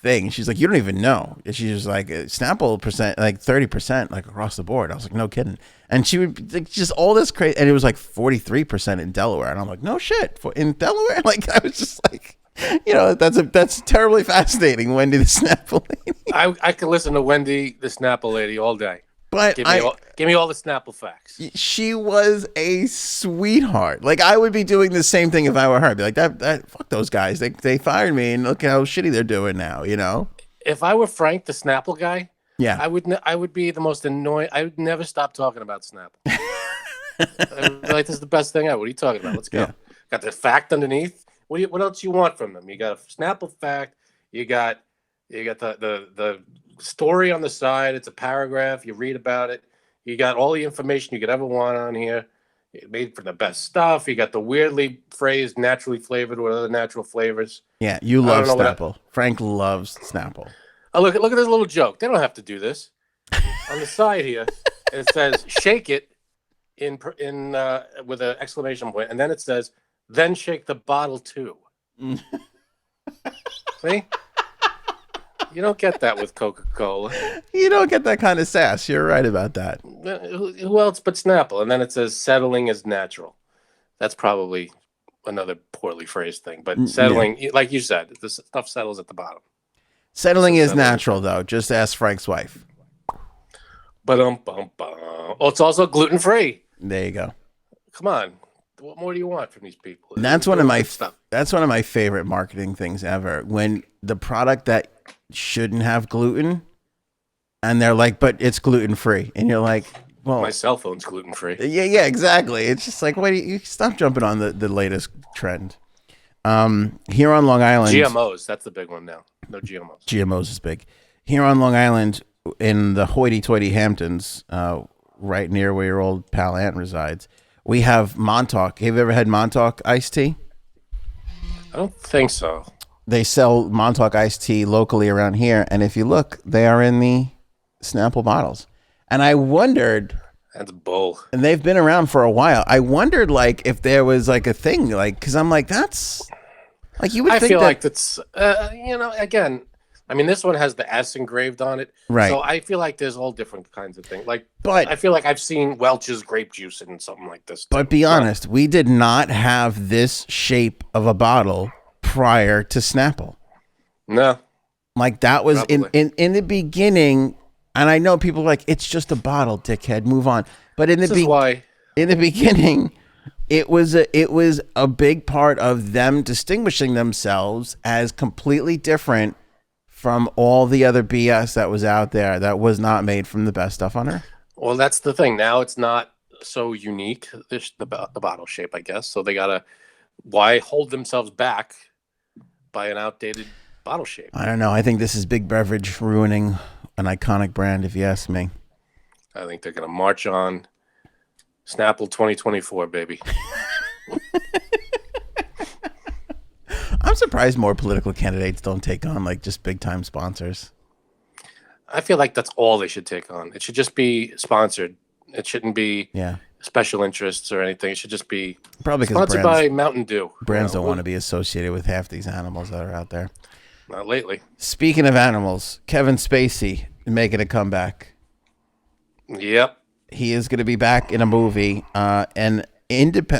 thing. She's like, you don't even know. She was like, Snapple percent, like 30%, like across the board. I was like, no kidding. And she would like, just all this crazy, and it was like 43% in Delaware. And I'm like, no shit, in Delaware. Like, I was just like, that's terribly fascinating. Wendy the Snapple lady. I could listen to Wendy the Snapple lady all day. But give me all the Snapple facts. She was a sweetheart. Like, I would be doing the same thing if I were her. I'd be like, that fuck those guys. They fired me, and look how shitty they're doing now. If I were Frank the Snapple guy, yeah, I would be the most annoying. I would never stop talking about Snapple. I'd be like, this is the best thing ever. What are you talking about? Let's go. Yeah. Got the fact underneath. What else you want from them? You got a Snapple fact. You got the story on the side. It's a paragraph. You read about it. You got all the information you could ever want on here. It made for the best stuff. You got the weirdly phrased, naturally flavored with other natural flavors. Yeah, you love Snapple. Frank loves Snapple. Oh, look at this little joke. They don't have to do this. On the side here, it says "shake it" in with an exclamation point, and then it says, "Then shake the bottle too." See? You don't get that with Coca-Cola. You don't get that kind of sass. You're right about that. Who else but Snapple? And then it says settling is natural. That's probably another poorly phrased thing. But settling, like you said, the stuff settles at the bottom. Settling is natural, though. Just ask Frank's wife. Oh, it's also gluten-free. There you go. Come on. What more do you want from these people? And that's one of my favorite marketing things ever. When the product that shouldn't have gluten, and they're like, but it's gluten-free, and you're like, well, my cell phone's gluten-free. Yeah, exactly. It's just like, wait, you stop jumping on the latest trend. Here on Long Island, GMOs, that's the big one now. No GMOs. GMOs is big. Here on Long Island, in the hoity-toity Hamptons, right near where your old pal Aunt resides, we have Montauk. Have you ever had Montauk iced tea? I don't think so. They sell Montauk iced tea locally around here, and if you look, they are in the Snapple bottles. And I wondered, that's bull. And they've been around for a while. I wondered, like, if there was like a thing, like, because I'm like, that's like you would. I feel like that's again. I mean, this one has the S engraved on it, right? So I feel like there's all different kinds of things. Like, but I feel like I've seen Welch's grape juice in something like this. But be honest, we did not have this shape of a bottle prior to Snapple. No. Like, that was in the beginning, and I know people are like, it's just a bottle, dickhead, move on. But in the beginning, it was a big part of them distinguishing themselves as completely different from all the other BS that was out there that was not made from the best stuff on Earth. Well, that's the thing. Now it's not so unique, the bottle shape, I guess. So they gotta, why hold themselves back by an outdated bottle shape? I don't know. I think this is Big Beverage ruining an iconic brand, if you ask me. I think they're gonna march on. Snapple 2024, baby. I'm surprised more political candidates don't take on like just big time sponsors. I feel like that's all they should take on. It should just be sponsored. It shouldn't be special interests or anything. It should just be probably sponsored by Mountain Dew. Brands don't want to be associated with half these animals that are out there. Not lately. Speaking of animals, Kevin Spacey making a comeback. Yep. He is going to be back in a movie. I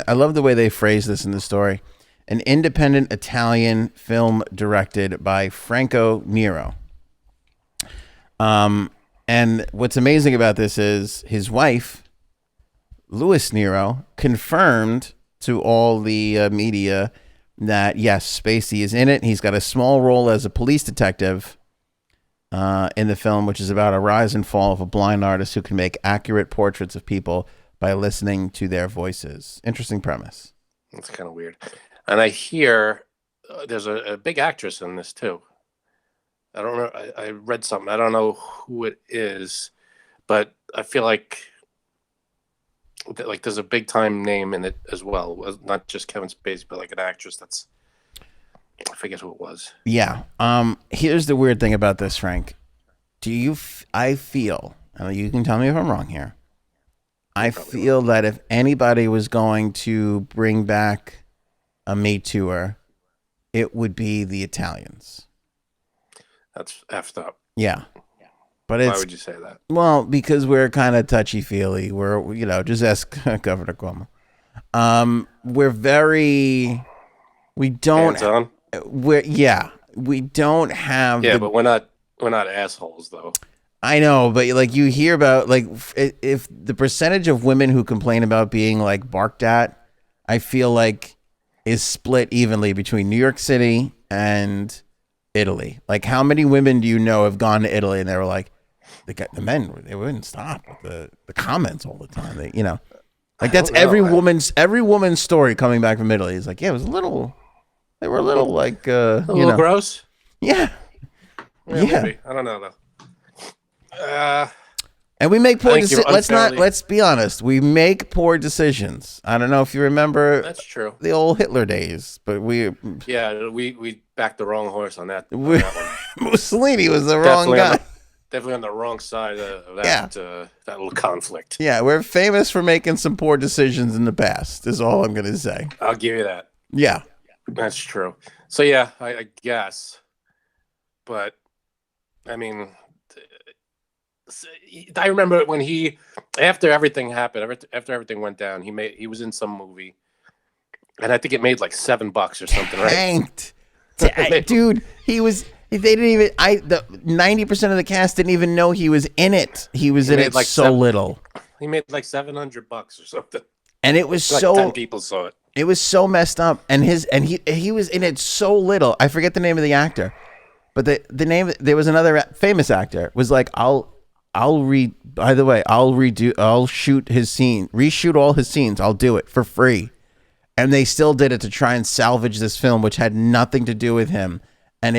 love the way they phrase this in the story. An independent Italian film directed by Franco Nero. And what's amazing about this is his wife, Louis Nero, confirmed to all the media that, yes, Spacey is in it. He's got a small role as a police detective in the film, which is about a rise and fall of a blind artist who can make accurate portraits of people by listening to their voices. Interesting premise. That's kind of weird. And I hear there's a big actress in this too. I don't know. I read something. I don't know who it is, but I feel like there's a big time name in it as well. Not just Kevin Spacey, but like an actress that's, I forget who it was. Yeah. Here's the weird thing about this, Frank. I feel, and you can tell me if I'm wrong here. I feel that if anybody was going to bring back a Me Too'er, it would be the Italians. That's effed up. Yeah. But why would you say that? Well, because we're kind of touchy-feely. We're, just ask Governor Cuomo. We don't... Hands-on? We don't have... Yeah, but we're not assholes, though. I know, but like you hear about, like, if the percentage of women who complain about being like barked at, I feel like is split evenly between New York City and Italy. Like, how many women do you know have gone to Italy and they were like, the men, they wouldn't stop with the comments all the time. Like that's every woman's story coming back from Italy. It's like, yeah, it was they were a little like, a little gross. Yeah. Maybe. I don't know though. And we make poor decisions. Let's be honest. We make poor decisions. I don't know if you remember. That's true. The old Hitler days, but we backed the wrong horse on that. On that one. Mussolini was the wrong guy. Definitely on the wrong side of that that little conflict. Yeah, we're famous for making some poor decisions in the past. Is all I'm gonna say. I'll give you that. Yeah, that's true. So yeah, I guess, but I mean. I remember when after everything happened, after everything went down, he was in some movie, and I think it made like $7 or something, right? Dude, they didn't even. The 90% of the cast didn't even know he was in it. He was in it like little. He made like $700 or something, and it was like 10 people saw it. It was so messed up, and he was in it so little. I forget the name of the actor, but the name, there was another famous actor was like, I'll shoot his scene, reshoot all his scenes. I'll do it for free. And they still did it to try and salvage this film, which had nothing to do with him. And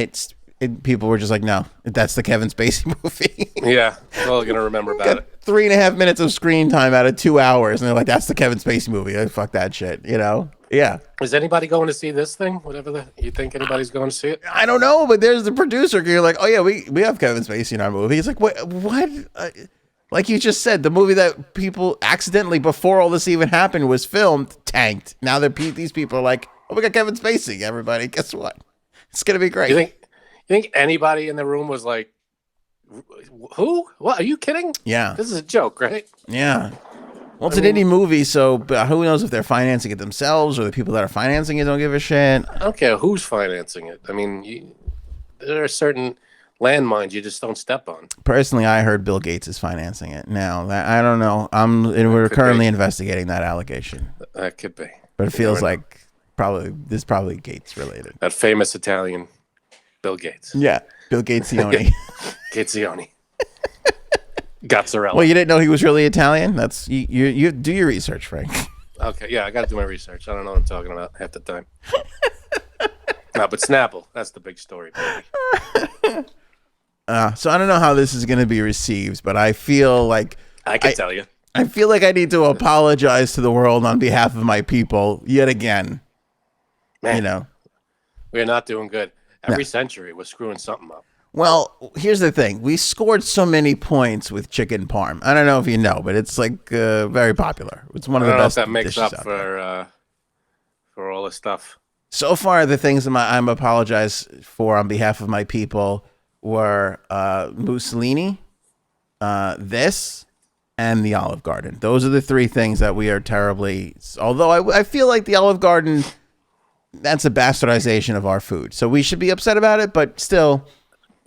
people were just like, no, that's the Kevin Spacey movie. Yeah. We're all going to remember about it. 3.5 minutes of screen time out of 2 hours. And they're like, that's the Kevin Spacey movie. Fuck that shit, Yeah. Is anybody going to see this thing? You think anybody's going to see it? I don't know, but there's the producer. You're like, oh yeah, we have Kevin Spacey in our movie. He's like, what? Like you just said, the movie that people accidentally, before all this even happened, was filmed, tanked. Now these people are like, oh, we got Kevin Spacey. Everybody, guess what? It's gonna be great. You think anybody in the room was like, who? What? Are you kidding? Yeah. This is a joke, right? Yeah. Well, it's an indie movie, so who knows if they're financing it themselves or the people that are financing it don't give a shit. I don't care who's financing it. I mean, there are certain landmines you just don't step on. Personally, I heard Bill Gates is financing it. Now, I don't know. We're currently investigating that allegation. That could be. But it feels like this is probably Gates related. That famous Italian Bill Gates. Yeah, Bill Gatesioni. Gatesioni. Gazzarella. Well, you didn't know he was really Italian? That's you do your research, Frank. Okay, yeah, I got to do my research. I don't know what I'm talking about half the time. No, but Snapple, that's the big story, baby. So I don't know how this is going to be received, but I feel like I can tell you. I feel like I need to apologize to the world on behalf of my people yet again. Man, we're not doing good. Every century, we're screwing something up. Well, here's the thing. We scored so many points with chicken parm. I don't know if you know, but it's like very popular. It's one of the best. I don't know if that makes up for all this stuff. So far, the things that I'm apologize for on behalf of my people were Mussolini, this, and the Olive Garden. Those are the three things that we are terribly... Although I feel like the Olive Garden, that's a bastardization of our food. So we should be upset about it, but still...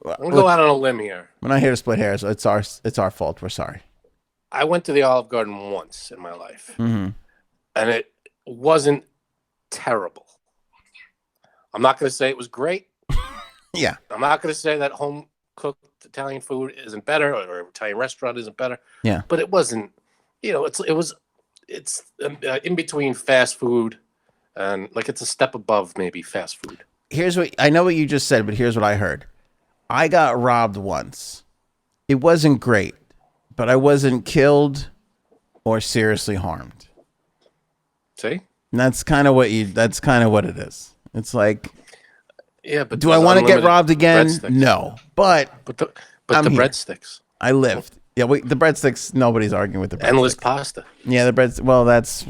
I'm going to go out on a limb here. We're not here to split hairs. It's our fault. We're sorry. I went to the Olive Garden once in my life, mm-hmm. and it wasn't terrible. I'm not going to say it was great. Yeah. I'm not going to say that home-cooked Italian food isn't better or Italian restaurant isn't better. Yeah. But it wasn't, it's in between fast food and like it's a step above maybe fast food. I know what you just said, but here's what I heard. I got robbed once. It wasn't great, but I wasn't killed or seriously harmed. See? And that's kind of what it is. It's like, yeah, but do I want to get robbed again? No, but the here. breadsticks. I lived. Yeah, the breadsticks. Nobody's arguing with the breadsticks. Endless pasta. Yeah, the breads. Well, that's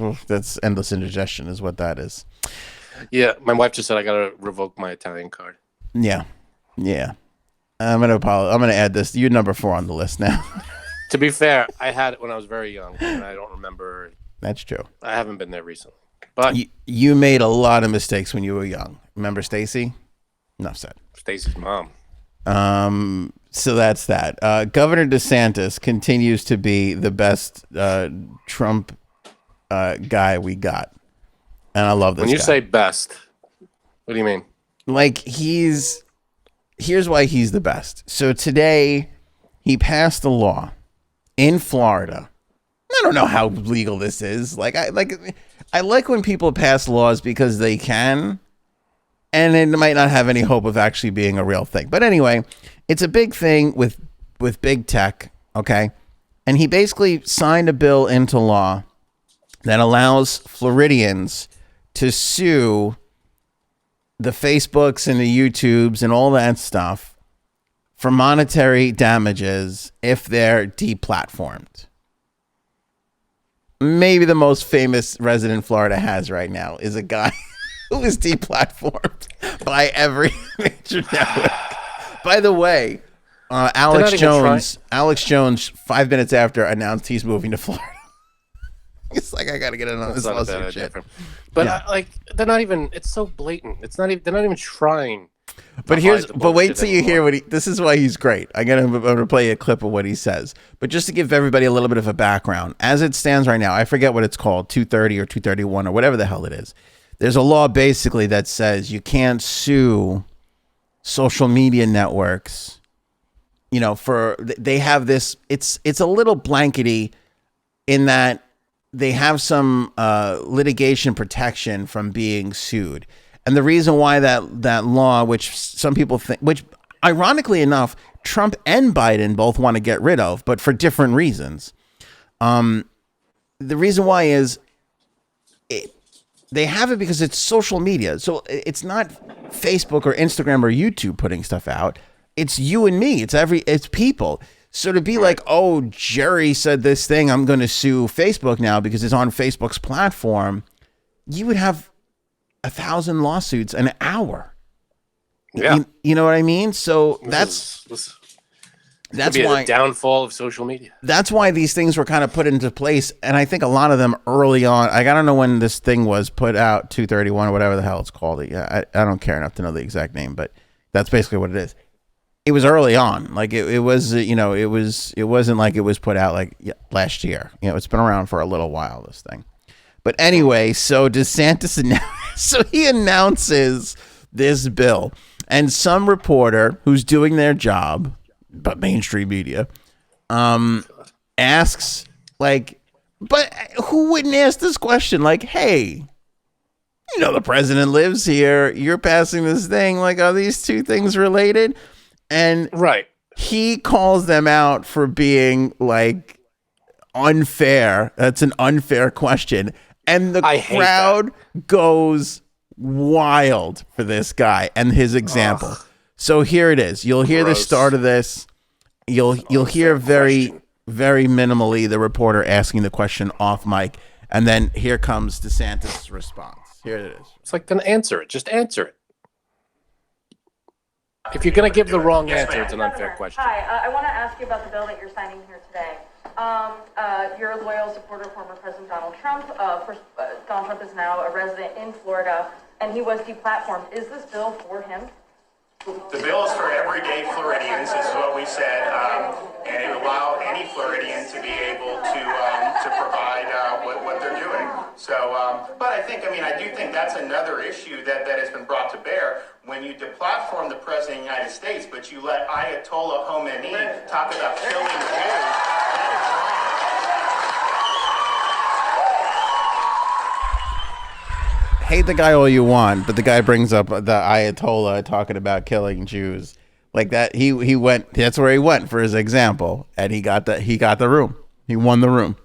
endless indigestion, is what that is. Yeah, my wife just said I gotta revoke my Italian card. Yeah. I'm gonna add this. You're number 4 on the list now. To be fair, I had it when I was very young, and I don't remember. That's true. I haven't been there recently. But you made a lot of mistakes when you were young. Remember Spacey? Enough said. Stacey's mom. So that's that. Governor DeSantis continues to be the best Trump guy we got. And I love this When you guy. say best, what do you mean? Like, here's why he's the best. So today, he passed a law in Florida. I don't know how legal this is. I like when people pass laws because they can, and it might not have any hope of actually being a real thing. But anyway, it's a big thing with big tech, okay? And he basically signed a bill into law that allows Floridians to sue the Facebooks and the YouTubes and all that stuff for monetary damages if they're deplatformed. Maybe the most famous resident Florida has right now is a guy who is deplatformed by every major network. By the way, Alex Jones, 5 minutes after, announced he's moving to Florida. It's like, I got to get in on this lawsuit shit. But yeah. They're not even. It's so blatant. It's not even. They're not even trying. But wait till you hear what this is why he's great. I'm gonna play a clip of what he says. But just to give everybody a little bit of a background, as it stands right now, I forget what it's called, 230 or 231 or whatever the hell it is. There's a law basically that says you can't sue social media networks. For they have this. It's a little blankety in that they have some litigation protection from being sued. And the reason why that law, which some people think, which ironically enough, Trump and Biden both want to get rid of, but for different reasons. The reason why is they have it because it's social media. So it's not Facebook or Instagram or YouTube putting stuff out. It's you and me. It's people. So to be like, oh, Jerry said this thing, I'm going to sue Facebook now because it's on Facebook's platform. You would have 1,000 lawsuits an hour. Yeah. You know what I mean? So that's why the downfall of social media. That's why these things were kind of put into place. And I think a lot of them early on, I don't know when this thing was put out, 231 or whatever the hell it's called. I don't care enough to know the exact name, but that's basically what it is. It was early on. Like it wasn't like it was put out like last year. It's been around for a little while, this thing. But anyway, so DeSantis he announces this bill, and some reporter who's doing their job, but mainstream media, asks but who wouldn't ask this question? Like, hey, the president lives here. You're passing this thing. Like, are these two things related? And he calls them out for being like unfair. That's an unfair question. And the crowd goes wild for this guy and his example. Ugh. So here it is. You'll hear the start of this. You'll hear very, very minimally the reporter asking the question off mic. And then here comes DeSantis' response. Here it is. It's like, then answer it. Just answer it. If you're going to give the wrong answer, it's an unfair question. Hi, I want to ask you about the bill that you're signing here today. You're a loyal supporter of former President Donald Trump. Donald Trump is now a resident in Florida, and he was deplatformed. Is this bill for him? The bill is for everyday Floridians, is what we said, and it will allow any Floridian to be able to provide what they're doing. So, but I do think that's another issue that has been brought to bear. When you deplatform the President of the United States, but you let Ayatollah Khomeini talk about killing Jews, that is wrong. Hate the guy all you want, but the guy brings up the Ayatollah talking about killing Jews. Like that, he went. That's where he went for his example, and he got the room. He won the room.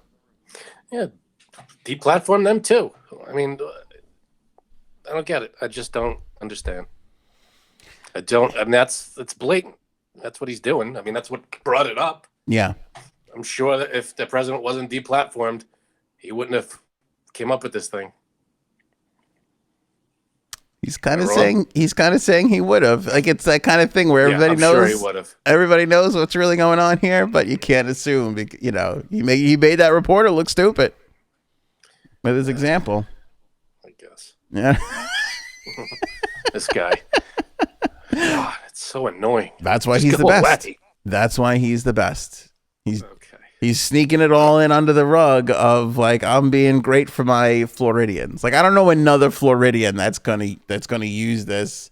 Yeah, deplatform them too. I mean, I don't get it. I just don't understand. I don't, and that's blatant. That's what he's doing. I mean, that's what brought it up. Yeah, I'm sure that if the president wasn't deplatformed, he wouldn't have came up with this thing. he's kind of saying he would have. Like it's that kind of thing where everybody knows. Sure he would have. Everybody knows what's really going on here, but you can't assume. You know, he made that reporter look stupid with his example. I guess. Yeah. This guy. God, it's so annoying. That's why Just he's the go best. away. That's why he's the best. Okay. He's sneaking it all in under the rug of like, I'm being great for my Floridians. Like I don't know another Floridian that's gonna use this.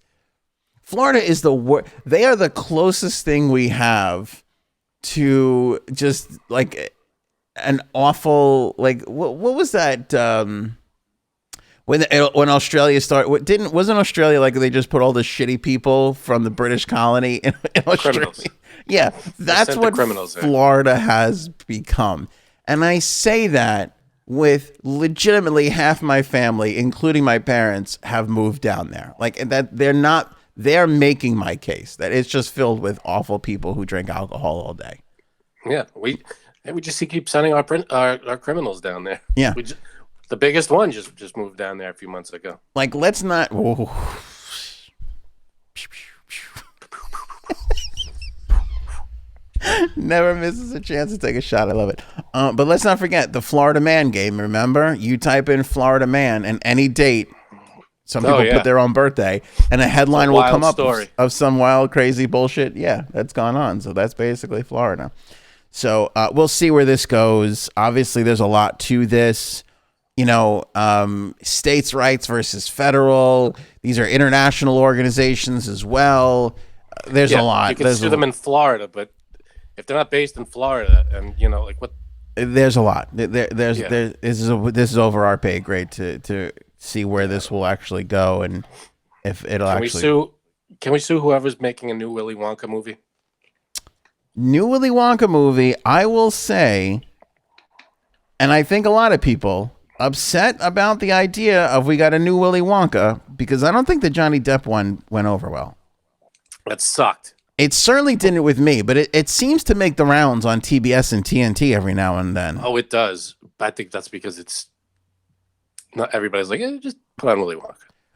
Florida is the worst. They are the closest thing we have to just like an awful like what was that when Australia started? Wasn't Australia like they just put all the shitty people from the British colony in Australia? Criminals. Yeah, that's what Florida has become. And I say that with legitimately half my family, including my parents, have moved down there. Like that they're making my case that it's just filled with awful people who drink alcohol all day. Yeah, we just keep sending our criminals down there. Yeah. The biggest one just moved down there a few months ago. Like, let's not. Never misses a chance to take a shot. I love it. But let's not forget the Florida Man game. Remember, you type in Florida Man and any date. Some people put their own birthday, and a headline will come up of some wild, crazy bullshit. Yeah, that's gone on. So that's basically Florida. So we'll see where this goes. Obviously, there's a lot to this. You know, states' rights versus federal. These are international organizations as well. There's a lot. You can sue them in Florida, but if they're not based in Florida, and you know, like what? There's a lot. This is over our pay grade to see where this will actually go, and if it'll Can we sue whoever's making a new Willy Wonka movie? New Willy Wonka movie, I will say, and I think a lot of people upset about the idea of we got a new Willy Wonka because I don't think the Johnny Depp one went over well. That sucked. It certainly didn't with me, but it seems to make the rounds on TBS and TNT every now and then. Oh, it does. I think that's because it's not everybody's like, just put on Willy Wonka.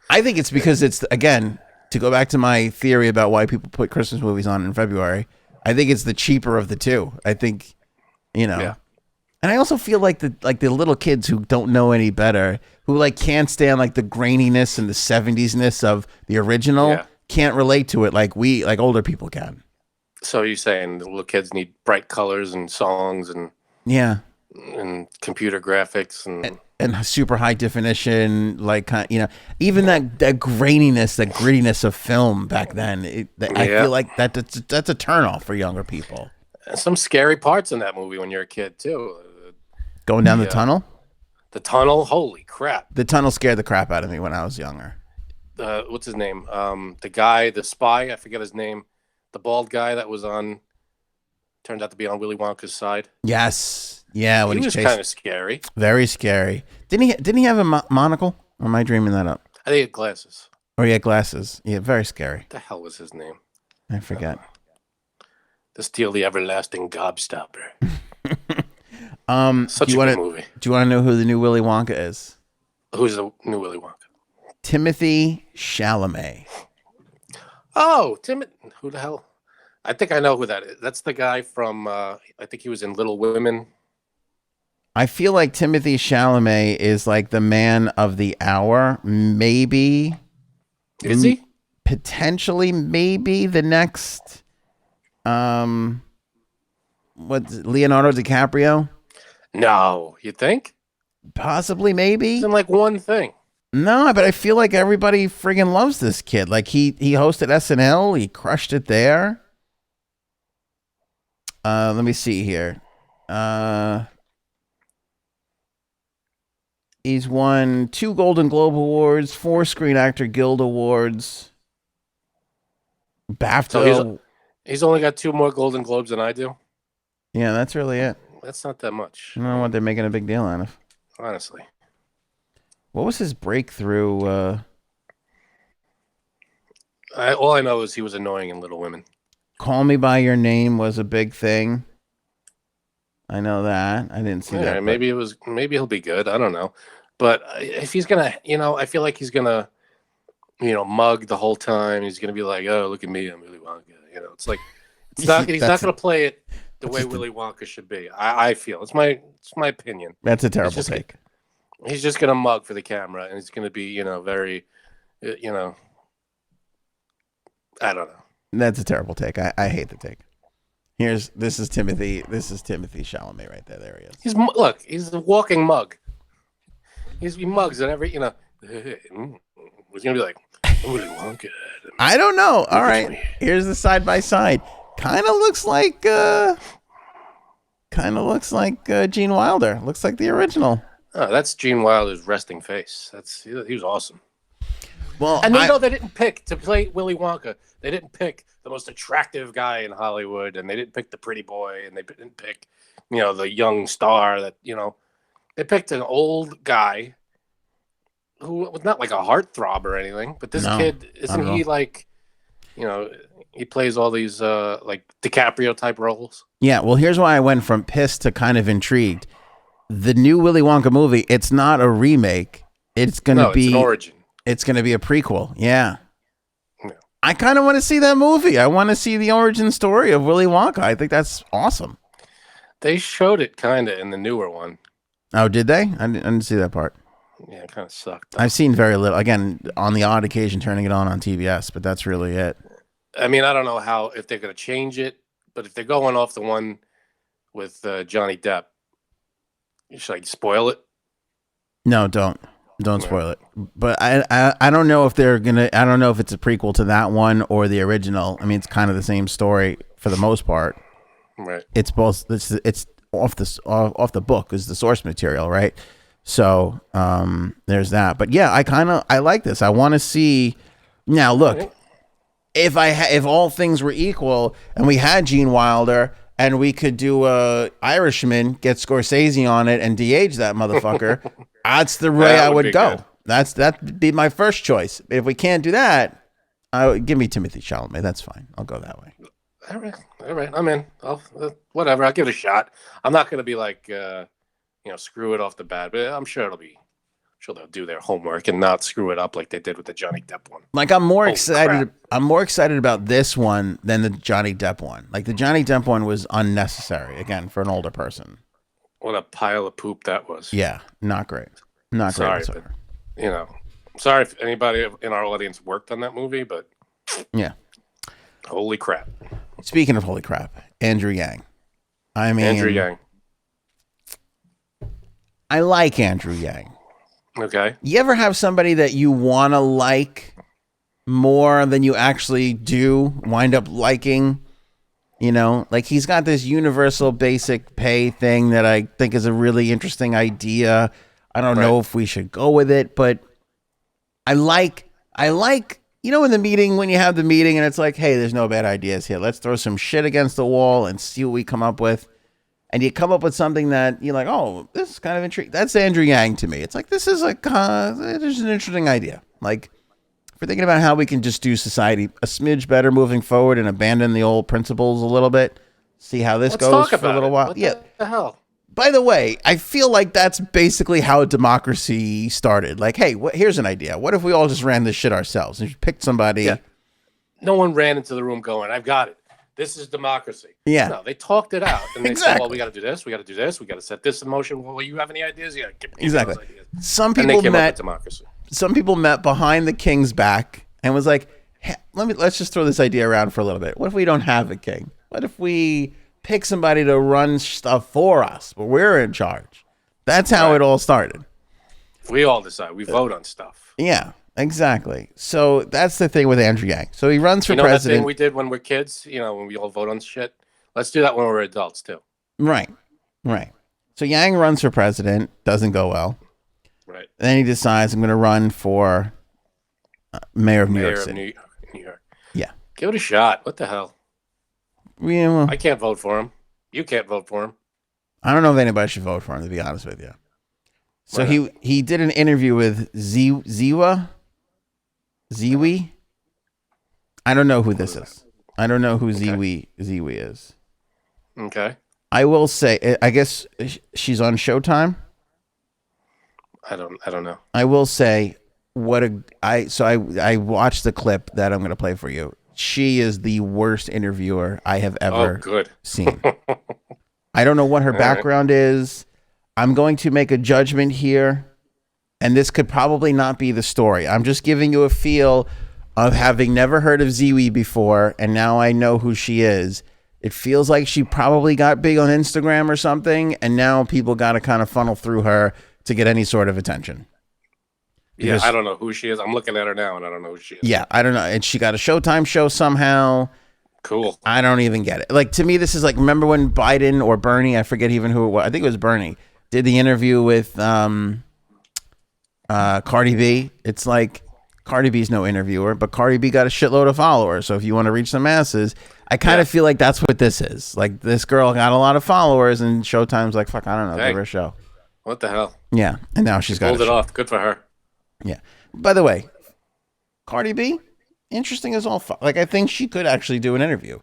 I think it's because it's, again, to go back to my theory about why people put Christmas movies on in February, I think it's the cheaper of the two. I think, you know. Yeah. And I also feel like the little kids who don't know any better, who like can't stand like the graininess and the 70s-ness of the original, can't relate to it like older people can. So you're saying the little kids need bright colors and songs and and computer graphics and super high definition, like, you know, even that graininess, that grittiness of film back then. I feel like that's a turnoff for younger people. Some scary parts in that movie when you're a kid too. Going down the tunnel? The tunnel? Holy crap. The tunnel scared the crap out of me when I was younger. What's his name? The guy, the spy, I forget his name. The bald guy that was turned out to be on Willy Wonka's side. Yes. Yeah. When he was kind of scary. Very scary. Didn't he have a monocle? Or am I dreaming that up? I think he had glasses. Oh, he had glasses. Yeah, very scary. What the hell was his name? I forget. To steal the everlasting gobstopper. Such a good movie. Do you want to know who the new Willy Wonka is? Who's the new Willy Wonka? Timothy Chalamet. Oh, who the hell? I think I know who that is. That's the guy from, I think he was in Little Women. I feel like Timothy Chalamet is like the man of the hour. Maybe. Is he? Potentially, maybe the next, Leonardo DiCaprio? No, you think? Possibly, maybe. He's in like one thing. No, but I feel like everybody friggin' loves this kid. Like he hosted SNL, he crushed it there. Let me see here. He's won 2 Golden Globe Awards, 4 Screen Actor Guild Awards, BAFTA. So He's only got 2 more Golden Globes than I do. Yeah, that's really it. That's not that much. I don't know what they're making a big deal out of. Honestly. What was his breakthrough? All I know is he was annoying in Little Women. Call Me by Your Name was a big thing. I know that. I didn't see that. Maybe he'll be good. I don't know. But if he's gonna, I feel like he's gonna, mug the whole time. He's gonna be like, "Oh, look at me, I'm Willy Wonka." It's like he's not gonna play it the way Willy Wonka should be. I feel it's my opinion. That's a terrible take. He's just gonna mug for the camera, and he's gonna be, very, I don't know. That's a terrible take. I hate the take. This is Timothy Chalamet right there. There he is. He's a walking mug. He mugs at every, he's gonna be like, Willy Wonka. I don't know. All right, here's the side by side. Kind of looks like Gene Wilder. Looks like the original. Oh, that's Gene Wilder's resting face. He was awesome. Well, and they didn't pick to play Willy Wonka. They didn't pick the most attractive guy in Hollywood, and they didn't pick the pretty boy, and they didn't pick, the young star that, they picked an old guy who was not like a heartthrob or anything, but this kid, isn't he like, he plays all these like DiCaprio type roles. Yeah, well, here's why I went from pissed to kind of intrigued. The new Willy Wonka movie, it's not a remake. It's going to be it's an origin. It's going to be a prequel. Yeah. I kind of want to see that movie. I want to see the origin story of Willy Wonka. I think that's awesome. They showed it kind of in the newer one. Oh, did they? I didn't see that part. Yeah, it kind of sucked. I've seen very little. Again, on the odd occasion, turning it on TBS, but that's really it. I mean, I don't know if they're going to change it, but if they're going off the one with Johnny Depp, should I spoil it? No, don't spoil it. But I don't know if they're gonna. I don't know if it's a prequel to that one or the original. I mean, it's kind of the same story for the most part. Right. It's both. It's off the book is the source material, right? So there's that. But yeah, I like this. I want to see. Now look, if all things were equal and we had Gene Wilder and we could do a Irishman, get Scorsese on it and de-age that motherfucker, that's the way I would go. Good. That'd be my first choice. If we can't do that, give me Timothy Chalamet. That's fine. I'll go that way. All right. I'm in. Whatever. I'll give it a shot. I'm not going to be like, screw it off the bat, but I'm sure they'll do their homework and not screw it up like they did with the Johnny Depp one. Like I'm more excited. Crap. I'm more excited about this one than the Johnny Depp one. Like the Johnny Depp one was unnecessary again for an older person. What a pile of poop that was. Yeah, not great. Not great. Sorry, but, sorry if anybody in our audience worked on that movie, but yeah, holy crap. Speaking of holy crap, Andrew Yang. Andrew Yang. I like Andrew Yang. Okay. You ever have somebody that you want to like more than you actually do wind up liking? Like he's got this universal basic pay thing that I think is a really interesting idea. I don't know if we should go with it, but I like, in the meeting, when you have the meeting and it's like, hey, there's no bad ideas here. Let's throw some shit against the wall and see what we come up with. And you come up with something that you're like, oh, this is kind of intriguing. That's Andrew Yang to me. It's like, this is like, there's an interesting idea. Like, if we're thinking about how we can just do society a smidge better moving forward and abandon the old principles a little bit, see how this goes for a little while. What yeah. the hell? By the way, I feel like that's basically how democracy started. Like, hey, here's an idea. What if we all just ran this shit ourselves and picked somebody? Yeah. No one ran into the room going, I've got it. This is democracy. Yeah. No, they talked it out. And they exactly. said, well, we got to do this. We got to do this. We got to set this in motion. Well, you have any ideas? Yeah. Give exactly. those ideas. Some people met behind the king's back and was like, hey, let's just throw this idea around for a little bit. What if we don't have a king? What if we pick somebody to run stuff for us, but we're in charge? That's how it all started. We all decide. We vote on stuff. Yeah. Exactly. So that's the thing with Andrew Yang. So he runs for president. That thing we did when we're kids, when we all vote on shit? Let's do that when we're adults, too. Right. So Yang runs for president. Doesn't go well. Right. Then he decides, I'm going to run for mayor of New York City. New York. Yeah. Give it a shot. What the hell? Yeah, well, I can't vote for him. You can't vote for him. I don't know if anybody should vote for him, to be honest with you. So he did an interview with Ziwi. I don't know who this is. I don't know who Ziwi is. Okay. I will say, I guess she's on Showtime. I don't know. I will say I watched the clip that I'm going to play for you. She is the worst interviewer I have ever seen. I don't know what her background is. I'm going to make a judgment here, and this could probably not be the story. I'm just giving you a feel of having never heard of Ziwi before, and now I know who she is. It feels like she probably got big on Instagram or something, and now people got to kind of funnel through her to get any sort of attention. Yeah, I don't know who she is. I'm looking at her now, and I don't know who she is. Yeah, I don't know. And she got a Showtime show somehow. Cool. I don't even get it. Like, to me, this is like, remember when Biden or Bernie, I forget even who it was. I think it was Bernie, did the interview with Cardi B. It's like, Cardi B's no interviewer, but Cardi B got a shitload of followers. So if you want to reach the masses, I kind of feel like that's what this is. Like, this girl got a lot of followers, and Showtime's like, fuck, I don't know, give her a show. What the hell? Yeah, and now she's got pulled it off. Good for her. Yeah. By the way, Cardi B, interesting as all fuck. Like, I think she could actually do an interview.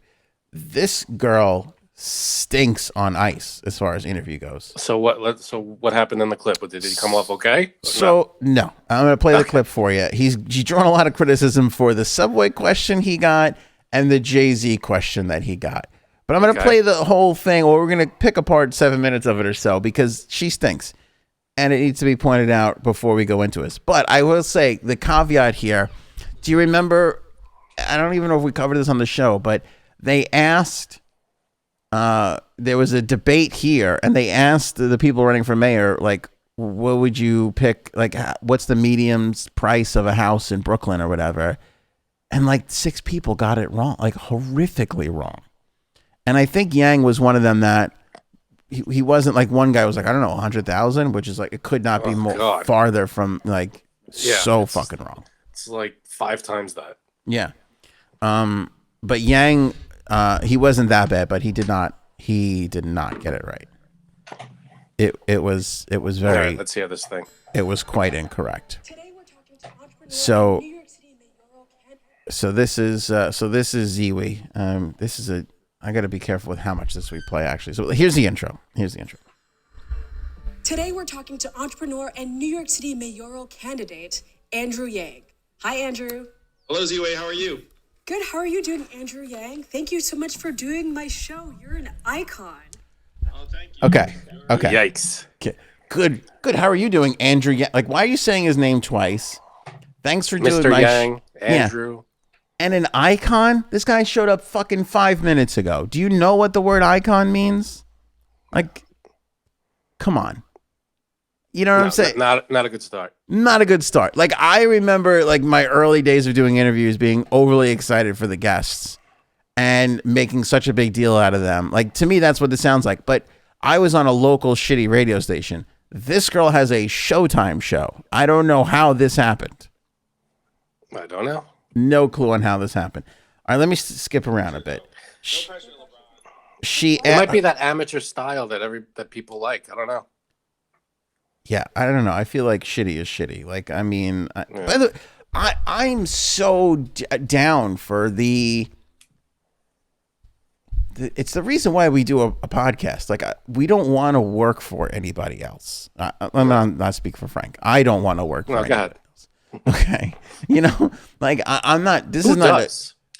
This girl stinks on ice as far as interview goes. So what happened in the clip? Did he come off okay? So no, I'm going to play the clip for you. He's drawn a lot of criticism for the Subway question he got and the Jay-Z question that he got. But I'm going to play the whole thing, or we're going to pick apart 7 minutes of it or so, because she stinks. And it needs to be pointed out before we go into this. But I will say the caveat here. Do you remember? I don't even know if we covered this on the show, but they asked. There was a debate here, and they asked the people running for mayor, like, what would you pick? Like, what's the median's price of a house in Brooklyn or whatever? And like 6 people got it wrong, like horrifically wrong. And I think Yang was one of them that. He wasn't like, one guy was like, I don't know, 100,000, which is like, it could not be more farther from like so fucking wrong. It's like 5 times that. Yeah. But Yang, he wasn't that bad, but he did not get it right. It was very, all right, let's hear this thing. It was quite incorrect. So this is Ziwi. This is I got to be careful with how much this we play, actually. So here's the intro. Today, we're talking to entrepreneur and New York City mayoral candidate, Andrew Yang. Hi, Andrew. Hello, Ziwei. How are you? Good. How are you doing, Andrew Yang? Thank you so much for doing my show. You're an icon. Oh, thank you. Okay. Yikes. Okay. Good. How are you doing, Andrew Yang? Like, why are you saying his name twice? Thanks for doing Mr. my Yang, Andrew. Yeah. And an icon? This guy showed up fucking 5 minutes ago. Do you know what the word icon means? Like, come on. You know what I'm saying? Not a good start. Not a good start. Like, I remember like my early days of doing interviews being overly excited for the guests and making such a big deal out of them. Like, to me, that's what this sounds like. But I was on a local shitty radio station. This girl has a Showtime show. I don't know how this happened. I don't know. No clue on how this happened. All right, let me skip around a bit. It might be that amateur style that people like. I don't know. Yeah, I don't know. I feel like shitty is shitty. Like, I mean, by the way, I'm so down for the. It's the reason why we do a podcast. Like, we don't want to work for anybody else. I'm not speak for Frank. I don't want to work for anybody else. Okay, you know, like I'm not. This is not.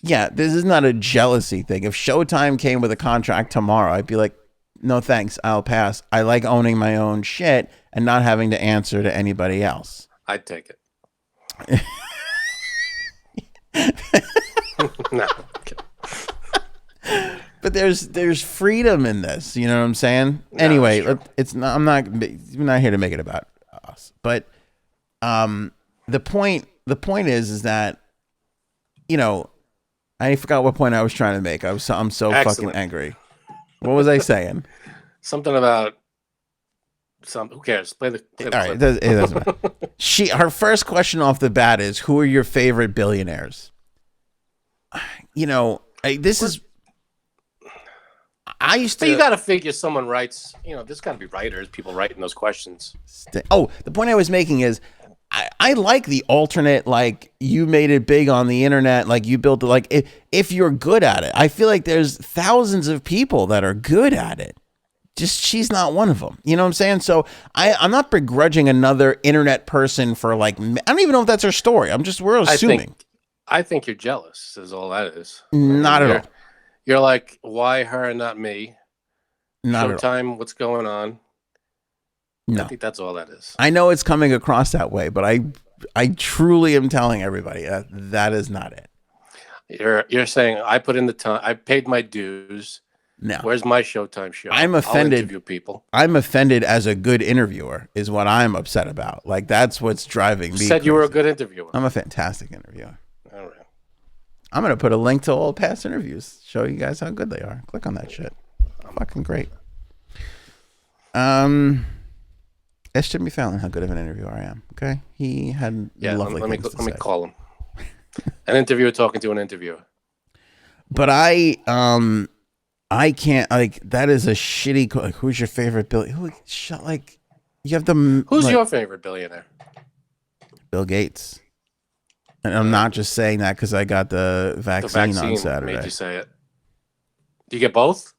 This is not a jealousy thing. If Showtime came with a contract tomorrow, I'd be like, no thanks, I'll pass. I like owning my own shit and not having to answer to anybody else. I'd take it. No. Okay. But there's freedom in this. You know what I'm saying? No, anyway, it's not. I'm not here to make it about us. But the point is that, you know, I forgot what point I was trying to make. I'm so Excellent. Fucking angry. What was I saying? Something about who cares? Play the all right, it doesn't matter. Her first question off the bat is, who are your favorite billionaires? You know, I used to. But you got to figure someone writes. There's got to be writers, people writing those questions. The point I was making is, I like the alternate, like, you made it big on the internet, like you built it, like if you're good at it. I feel like there's thousands of people that are good at it. Just she's not one of them. You know what I'm saying? So I'm not begrudging another internet person for, like, I don't even know if that's her story. We're assuming. I think you're jealous is all that is. Not at all. You're like, why her and not me? Not Showtime, at all. What's going on? No. I think that's all that is. I know it's coming across that way, but I truly am telling everybody that is not it. You're saying I put in the time, I paid my dues. No. Where's my Showtime show? I'm offended. I'll interview people. I'm offended as a good interviewer is what I'm upset about. Like, that's what's driving me. You said you were a good interviewer. I'm a fantastic interviewer. All right. I'm going to put a link to all past interviews. Show you guys how good they are. Click on that shit. Fucking great. Ask Jimmy Fallon how good of an interviewer I am. Okay, he had lovely things to say. Let me call him. An interviewer talking to an interviewer. But I can't, like, that is a shitty. Like, who's your favorite billionaire? You have the. Who's your favorite billionaire? Bill Gates. And I'm not just saying that because I got the vaccine on Saturday. Made you say it. Do you get both?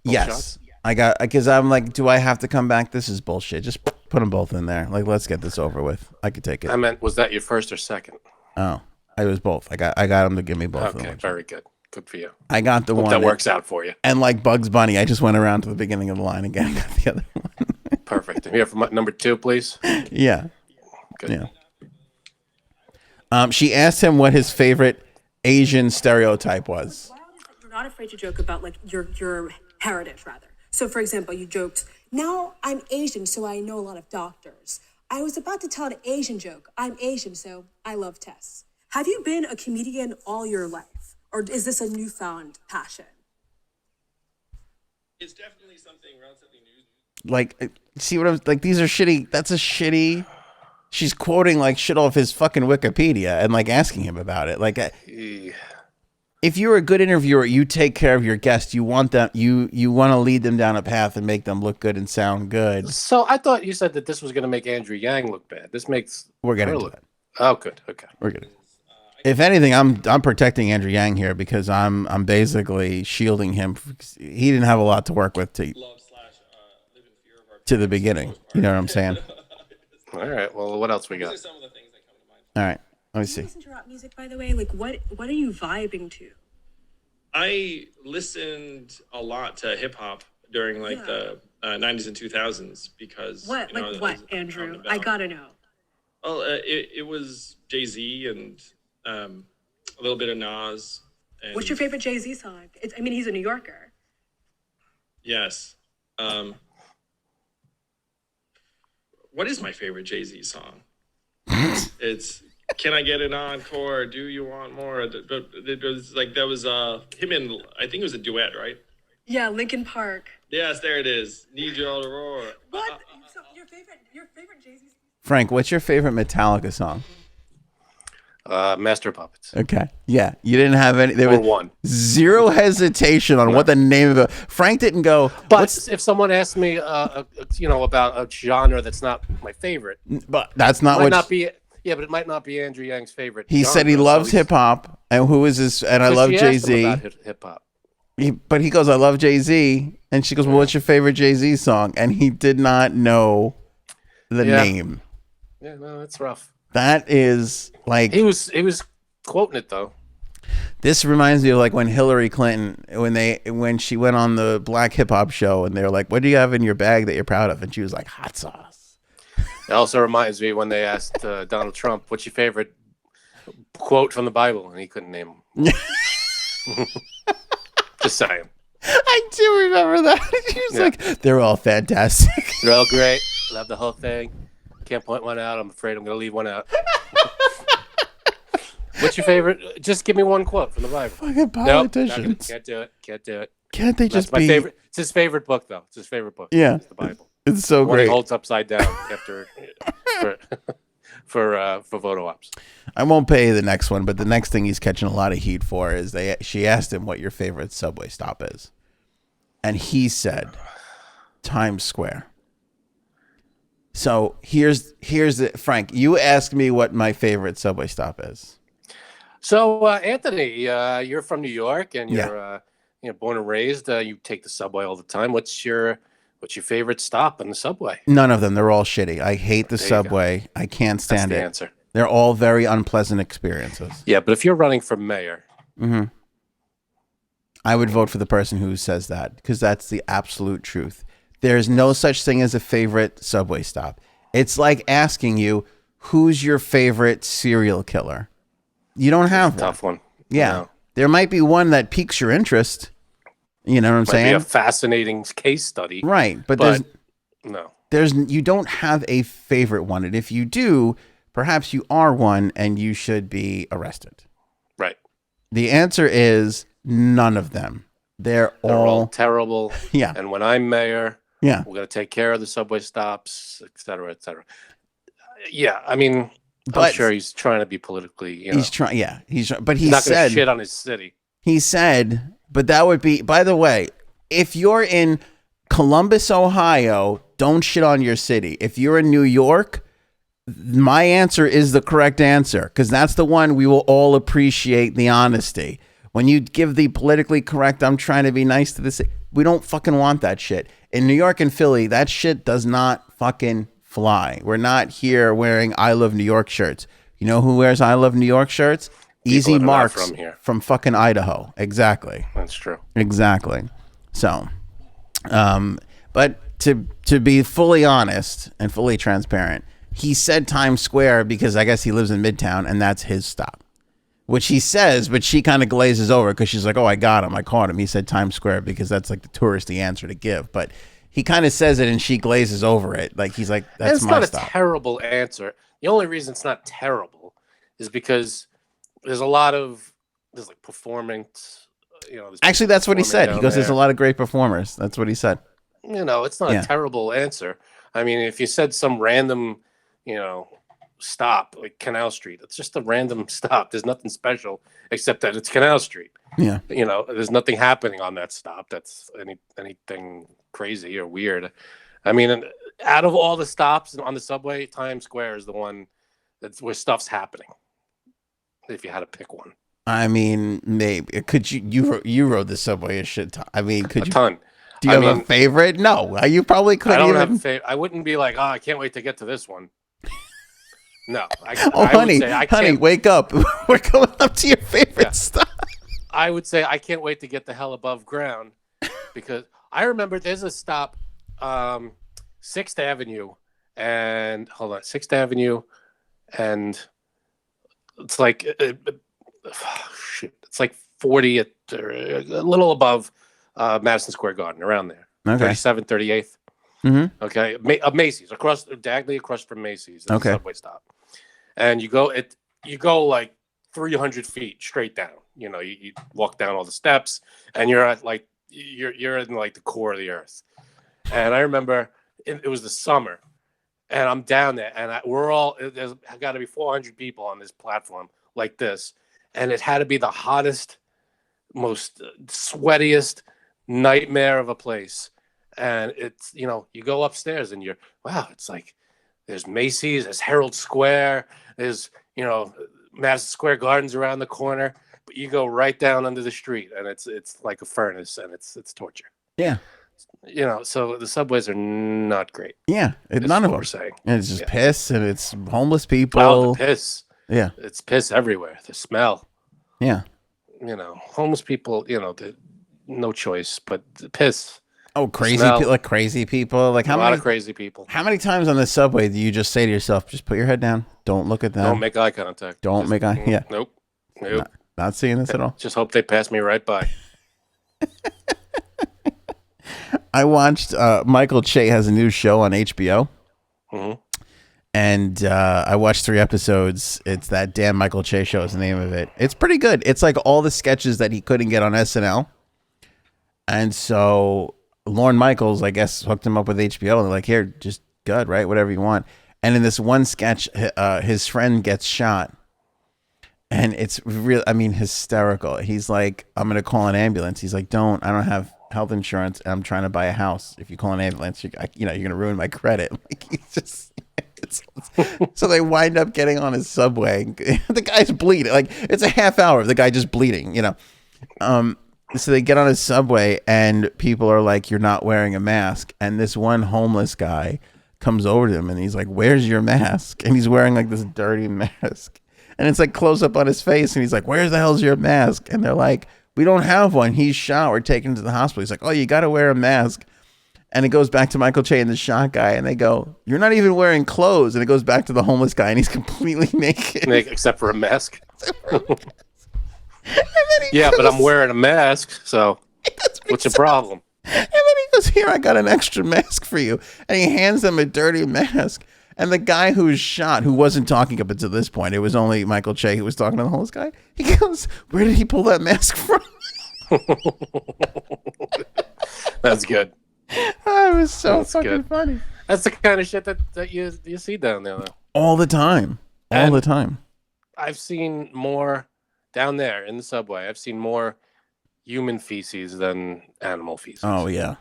Yes. Shots? I got, because I'm like, do I have to come back? This is bullshit. Just put them both in there. Like, let's get this over with. I could take it. I meant, was that your first or second? Oh, it was both. I got them to give me both. Okay, very good. Good for you. I got the Hope one that works out for you. And like Bugs Bunny, I just went around to the beginning of the line again. I got the other one. Perfect. I'm here for number 2, please. Yeah. Good. Yeah. She asked him what his favorite Asian stereotype was. You're not afraid to joke about, like, your heritage, rather. So, for example, you joked, now I'm Asian, so I know a lot of doctors. I was about to tell an Asian joke. I'm Asian, so I love tests. Have you been a comedian all your life? Or is this a newfound passion? It's definitely something relatively new. Like, see what I'm, like, these are shitty. That's a shitty. She's quoting, like, shit off his fucking Wikipedia and, like, asking him about it. Like, if you're a good interviewer, you take care of your guest. You want them, you want to lead them down a path and make them look good and sound good. So I thought you said that this was going to make Andrew Yang look bad. This makes We're getting to that. Oh, good. Okay. We're good. If anything, I'm protecting Andrew Yang here because I'm basically shielding him. He didn't have a lot to work with to the beginning. You know what I'm saying? All right. Well, what else we got? Some of the things that come to mind. All right. Let me see. Do you listen to rap music, by the way? Like, what are you vibing to? I listened a lot to hip hop during the 90s and 2000s because What? Andrew? I gotta know. Well, it was Jay-Z and a little bit of Nas. And What's your favorite Jay-Z song? He's a New Yorker. Yes. What is my favorite Jay-Z song? It's Can I Get an Encore? Do You Want More? It was like that was him and I think it was a duet, right? Yeah, Linkin Park. Yes, there it is. Need You All to Roar. What? So your favorite Jay-Z song? Frank, what's your favorite Metallica song? Master of Puppets. Okay. Yeah. You didn't have any. There Or was one. zero hesitation on what the name of it. Frank didn't go. But if someone asked me, about a genre that's not my favorite, But that's not might what. not be. Yeah, but it might not be Andrew Yang's favorite. He said he loves hip hop, and who is this? And I love Jay-Z. Hip hop. But he goes, I love Jay-Z, and she goes, well, what's your favorite Jay-Z song? And he did not know the name. Yeah, no, that's rough. That is like he was quoting it though. This reminds me of like when Hillary Clinton when she went on the Black Hip Hop show and they're like, what do you have in your bag that you're proud of? And she was like, hot sauce. It also reminds me when they asked Donald Trump, what's your favorite quote from the Bible? And he couldn't name them. Just saying. I do remember that. She was like, they're all fantastic. They're all great. Love the whole thing. Can't point one out. I'm afraid I'm going to leave one out. What's your favorite? Just give me one quote from the Bible. Fucking politicians. Nope, can't do it. Can't they just my be... favorite. It's his favorite book, though. It's his favorite book. Yeah. It's the Bible. It's so One great. he holds upside down after. for photo ops. I won't pay the next one, but the next thing he's catching a lot of heat for is she asked him what your favorite subway stop is. And he said Times Square. So here's the Frank, you asked me what my favorite subway stop is. So Anthony, you're from New York and you're born and raised. You take the subway all the time. What's your favorite stop on the subway? None of them. They're all shitty. I hate the subway. I can't stand it. That's the answer. They're all very unpleasant experiences. Yeah, but if you're running for mayor, I would vote for the person who says that, because that's the absolute truth. There's no such thing as a favorite subway stop. It's like asking you, who's your favorite serial killer? You don't have one. Tough one. Yeah. No. There might be one that piques your interest. You know what I'm saying? Might be a fascinating case study. Right. But you don't have a favorite one. And if you do, perhaps you are one and you should be arrested. Right. The answer is none of them. They're all terrible. Yeah. And when I'm mayor, yeah, we're going to take care of the subway stops, et cetera, et cetera. Yeah. I mean, I'm sure he's trying to be politically, He's trying. Yeah. But he not going said, to shit on his city. He said, but that would be, by the way, if you're in Columbus, Ohio, don't shit on your city. If you're in New York, my answer is the correct answer, because that's the one we will all appreciate the honesty. When you give the politically correct, I'm trying to be nice to this, we don't fucking want that shit. In New York and Philly, that shit does not fucking fly. We're not here wearing I Love New York shirts. You know who wears I Love New York shirts? Easy Marks from fucking Idaho. Exactly. That's true. Exactly. So, but to be fully honest and fully transparent, he said Times Square because I guess he lives in Midtown and that's his stop, which he says, but she kind of glazes over because she's like, oh, I got him. I caught him. He said Times Square because that's like the touristy answer to give. But he kind of says it and she glazes over it. Like he's like, that's my stop. It's not a terrible answer. The only reason it's not terrible is because there's like performance, actually, that's what he said. He goes, there's a lot of great performers. That's what he said. It's not a terrible answer. I mean, if you said some random, stop like Canal Street, it's just a random stop. There's nothing special except that it's Canal Street. Yeah. There's nothing happening on that stop that's anything crazy or weird. I mean, out of all the stops on the subway, Times Square is the one that's where stuff's happening. If you had to pick one, I mean, maybe could you rode the subway a shit ton? I mean, could a ton. Do you have a favorite? No, you probably couldn't. I don't have a favorite. I wouldn't be like, I can't wait to get to this one. No, honey, wake up! We're going up to your favorite stuff. I would say I can't wait to get the hell above ground, because I remember there's a stop, 6th Avenue, and 6th Avenue, and it's like it's like 40th or a little above Madison Square Garden, around there. Okay. 37th, 38th. Mm-hmm. Okay, Macy's diagonally across from Macy's. Okay. Subway stop, and you go like 300 feet straight down. You walk down all the steps, and you're at like you're in like the core of the earth. And I remember it was the summer, and I'm down there, and there's got to be 400 people on this platform like this, and it had to be the hottest, most sweatiest nightmare of a place. And it's, you go upstairs and it's like there's Macy's, there's Herald Square, there's, Madison Square Gardens around the corner, but you go right down under the street and it's like a furnace and it's torture. Yeah. So the subways are not great. Yeah. None of them. We're saying. And it's just piss and it's homeless people. Oh, the piss. Yeah. It's piss everywhere. The smell. Yeah. Homeless people, no choice, but the piss. Oh, crazy people. Like a lot of crazy people. How many times on the subway do you just say to yourself, just put your head down, don't look at them, don't make eye contact, don't make eye? Yeah. Nope. Not seeing this at all. Just hope they pass me right by. I watched Michael Che has a new show on HBO. Mm-hmm. And I watched 3 episodes. It's that damn Michael Che show is the name of it. It's pretty good. It's like all the sketches that he couldn't get on SNL. And so Lorne Michaels, I guess, hooked him up with HBO. And they're like, here, just good, right? Whatever you want. And in this one sketch, his friend gets shot. And it's real. I mean, hysterical. He's like, I'm going to call an ambulance. He's like, I don't have health insurance. And I'm trying to buy a house. If you call an ambulance, you're going to ruin my credit. Like, he's just, so they wind up getting on his subway. The guy's bleeding. Like, it's a half hour of the guy just bleeding, So they get on his subway and people are like, you're not wearing a mask. And this one homeless guy comes over to him and he's like, where's your mask? And he's wearing like this dirty mask. And it's like close up on his face. And he's like, where the hell's your mask? And they're like, we don't have one. He's shot. We're taken him to the hospital. He's like, oh, you got to wear a mask. And it goes back to Michael Che and the shot guy. And they go, you're not even wearing clothes. And it goes back to the homeless guy. And he's completely naked. Except for a mask. Yeah, but I'm wearing a mask. So what's the problem? And then he goes, here, I got an extra mask for you. And he hands them a dirty mask. And the guy who was shot, who wasn't talking up until this point, it was only Michael Che who was talking to the homeless guy. He goes, where did he pull that mask from? That's good. Oh, it was so fucking funny. That's the kind of shit that you see down there, though. All the time. The time. I've seen more down there in the subway. I've seen more human feces than animal feces. Oh, yeah.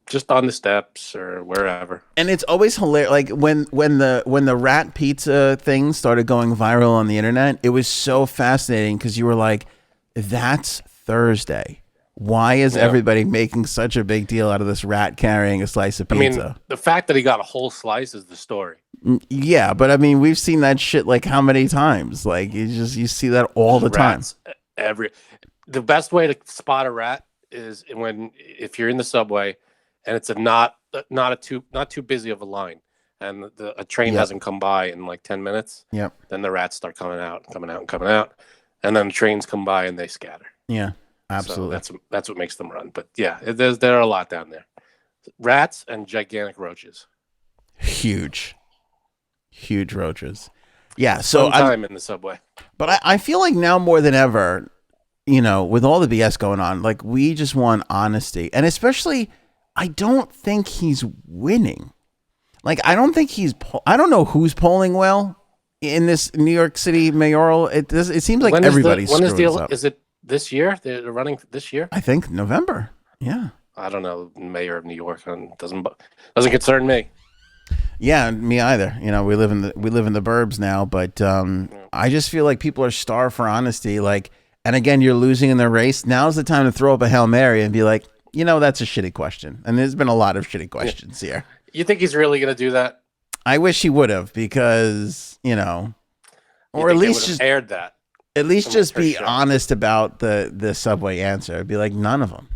Just on the steps or wherever. And it's always hilarious. Like when the rat pizza thing started going viral on the internet, it was so fascinating because you were like, that's Thursday. Why is everybody making such a big deal out of this rat carrying a slice of pizza? I mean, the fact that he got a whole slice is the story. Yeah, but I mean, we've seen that shit like how many times? Like you see that all the Rats, time. The best way to spot a rat is if you're in the subway and it's not too busy of a line, and a train hasn't come by in like 10 minutes. Yep. Then the rats start coming out, and then trains come by and they scatter. Yeah, absolutely. So that's what makes them run. But yeah, there are a lot down there. Rats and gigantic roaches. Huge roaches. Yeah. So time in the subway. But I feel like now more than ever, with all the BS going on, like we just want honesty, and especially. I don't think he's winning. Like, I don't think I don't know who's polling well in this New York City mayoral. It seems like everybody's screwing up. Is it this year? They're running this year? I think November. Yeah. I don't know. Mayor of New York doesn't concern me. Yeah, me either. We live in the burbs now, but I just feel like people are starved for honesty. Like, and again, you're losing in the race. Now's the time to throw up a Hail Mary and be like, that's a shitty question. And there's been a lot of shitty questions here. You think he's really going to do that? I wish he would have because, or at least just aired that. At least just be honest about the subway answer. It'd be like none of them,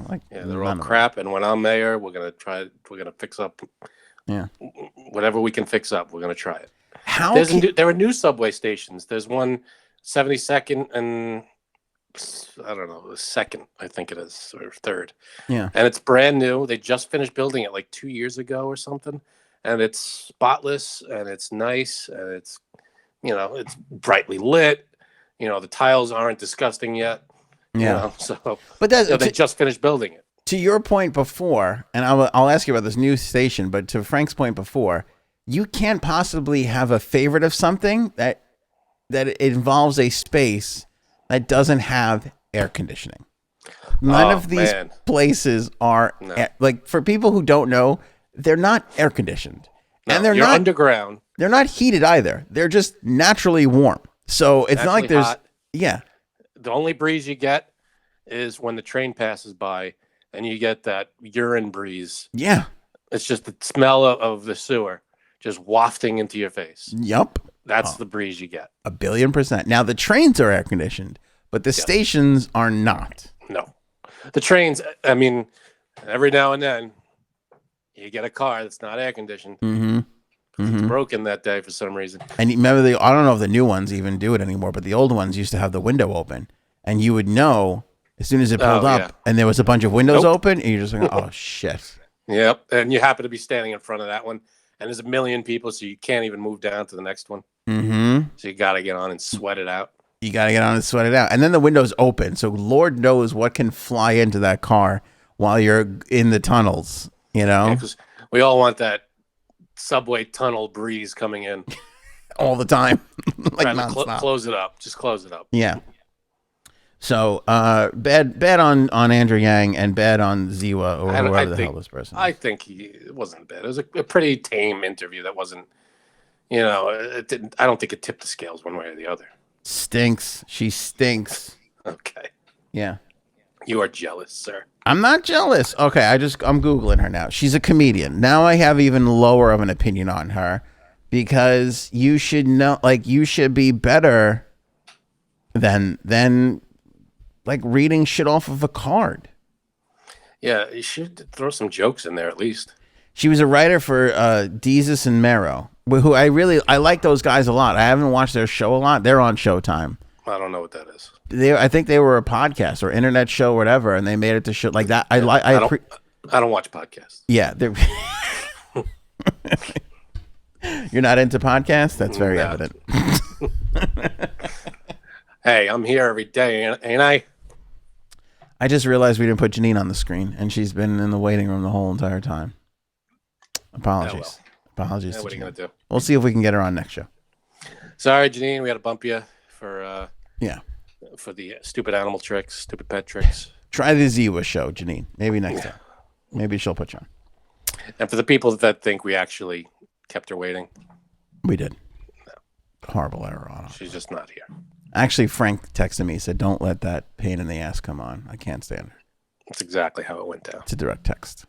like they're all crap. And when I'm mayor, we're going to fix up whatever we can fix up. We're going to try it. There are new subway stations. There's one 72nd and I don't know, the second, I think it is, or third. Yeah. And it's brand new. They just finished building it like 2 years ago or something. And it's spotless and it's nice and it's, it's brightly lit. The tiles aren't disgusting yet. Yeah. But they just finished building it. To your point before, and I'll ask you about this new station, but to Frank's point before, you can't possibly have a favorite of something that involves a space that doesn't have air conditioning. None of these places are like, for people who don't know, they're not air conditioned, and they're not underground. They're not heated either. They're just naturally warm. So it's not like there's hot. Yeah. The only breeze you get is when the train passes by, and you get that urine breeze. Yeah. It's just the smell of the sewer just wafting into your face. Yup. That's the breeze you get. 1,000,000,000%. Now the trains are air conditioned, but the stations are not. No. The trains, I mean, every now and then you get a car that's not air conditioned. Mm-hmm. It's broken that day for some reason. And remember, I don't know if the new ones even do it anymore, but the old ones used to have the window open, and you would know as soon as it pulled up and there was a bunch of windows open, and you're just like, oh shit. Yep. And you happen to be standing in front of that one, and there's 1 million people, so you can't even move down to the next one. Mm-hmm. So you got to get on and sweat it out. You got to get on and sweat it out. And then the window's open, so Lord knows what can fly into that car while you're in the tunnels, Yeah, 'cause we all want that subway tunnel breeze coming in. All the time. Like Trying to nonstop. close it up. Just close it up. Yeah. So bad on Andrew Yang and bad on Ziwa or whoever the hell this person is. I think it wasn't bad. It was a pretty tame interview that wasn't, it didn't. I don't think it tipped the scales one way or the other. Stinks. She stinks. Okay. Yeah. You are jealous, sir. I'm not jealous. Okay, I'm Googling her now. She's a comedian. Now I have even lower of an opinion on her because you should know, like, you should be better than like reading shit off of a card. Yeah, you should throw some jokes in there at least. She was a writer for Deezus and Mero, who I like those guys a lot. I haven't watched their show a lot. They're on Showtime. I don't know what that is. I think they were a podcast or internet show or whatever, and they made it to show like that. I don't watch podcasts. Yeah, you're not into podcasts. That's very evident. Hey, I'm here every day, ain't I? I just realized we didn't put Janine on the screen, and she's been in the waiting room the whole entire time. Apologies. Apologies. Yeah, what are you gonna do? We'll see if we can get her on next show. Sorry, Janine, we had to bump you for for the stupid animal tricks, stupid pet tricks. Try the Ziwa show, Janine. Maybe next time. Maybe she'll put you on. And for the people that think we actually kept her waiting, we did. No. Horrible error on her. She's just not here. Actually, Frank texted me, said, "Don't let that pain in the ass come on. I can't stand her." That's exactly how it went down. It's a direct text.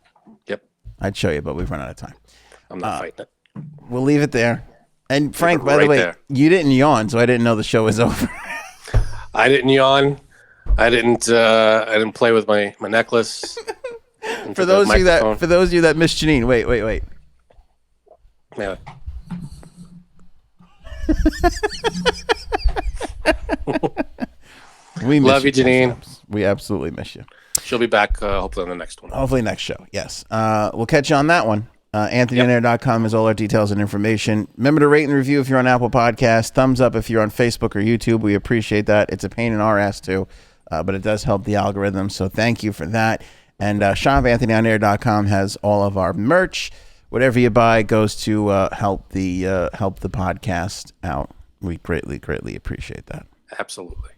Yep. I'd show you, but we've run out of time. I'm not fighting it. We'll leave it there. And Frank, by the way, you didn't yawn, so I didn't know the show was over. I didn't yawn. I didn't play with my necklace. For those of you that missed Janine, wait. Yeah. We love you, Janine. We absolutely miss you. She'll be back hopefully on the next one. Hopefully next show, yes. We'll catch you on that one. AnthonyOnAir.com is all our details and information. Remember to rate and review if you're on Apple Podcasts. Thumbs up if you're on Facebook or YouTube. We appreciate that. It's a pain in our ass too, but it does help the algorithm. So thank you for that. And ShopAnthonyOnAir.com has all of our merch. Whatever you buy goes to help the podcast out. We greatly appreciate that. Absolutely.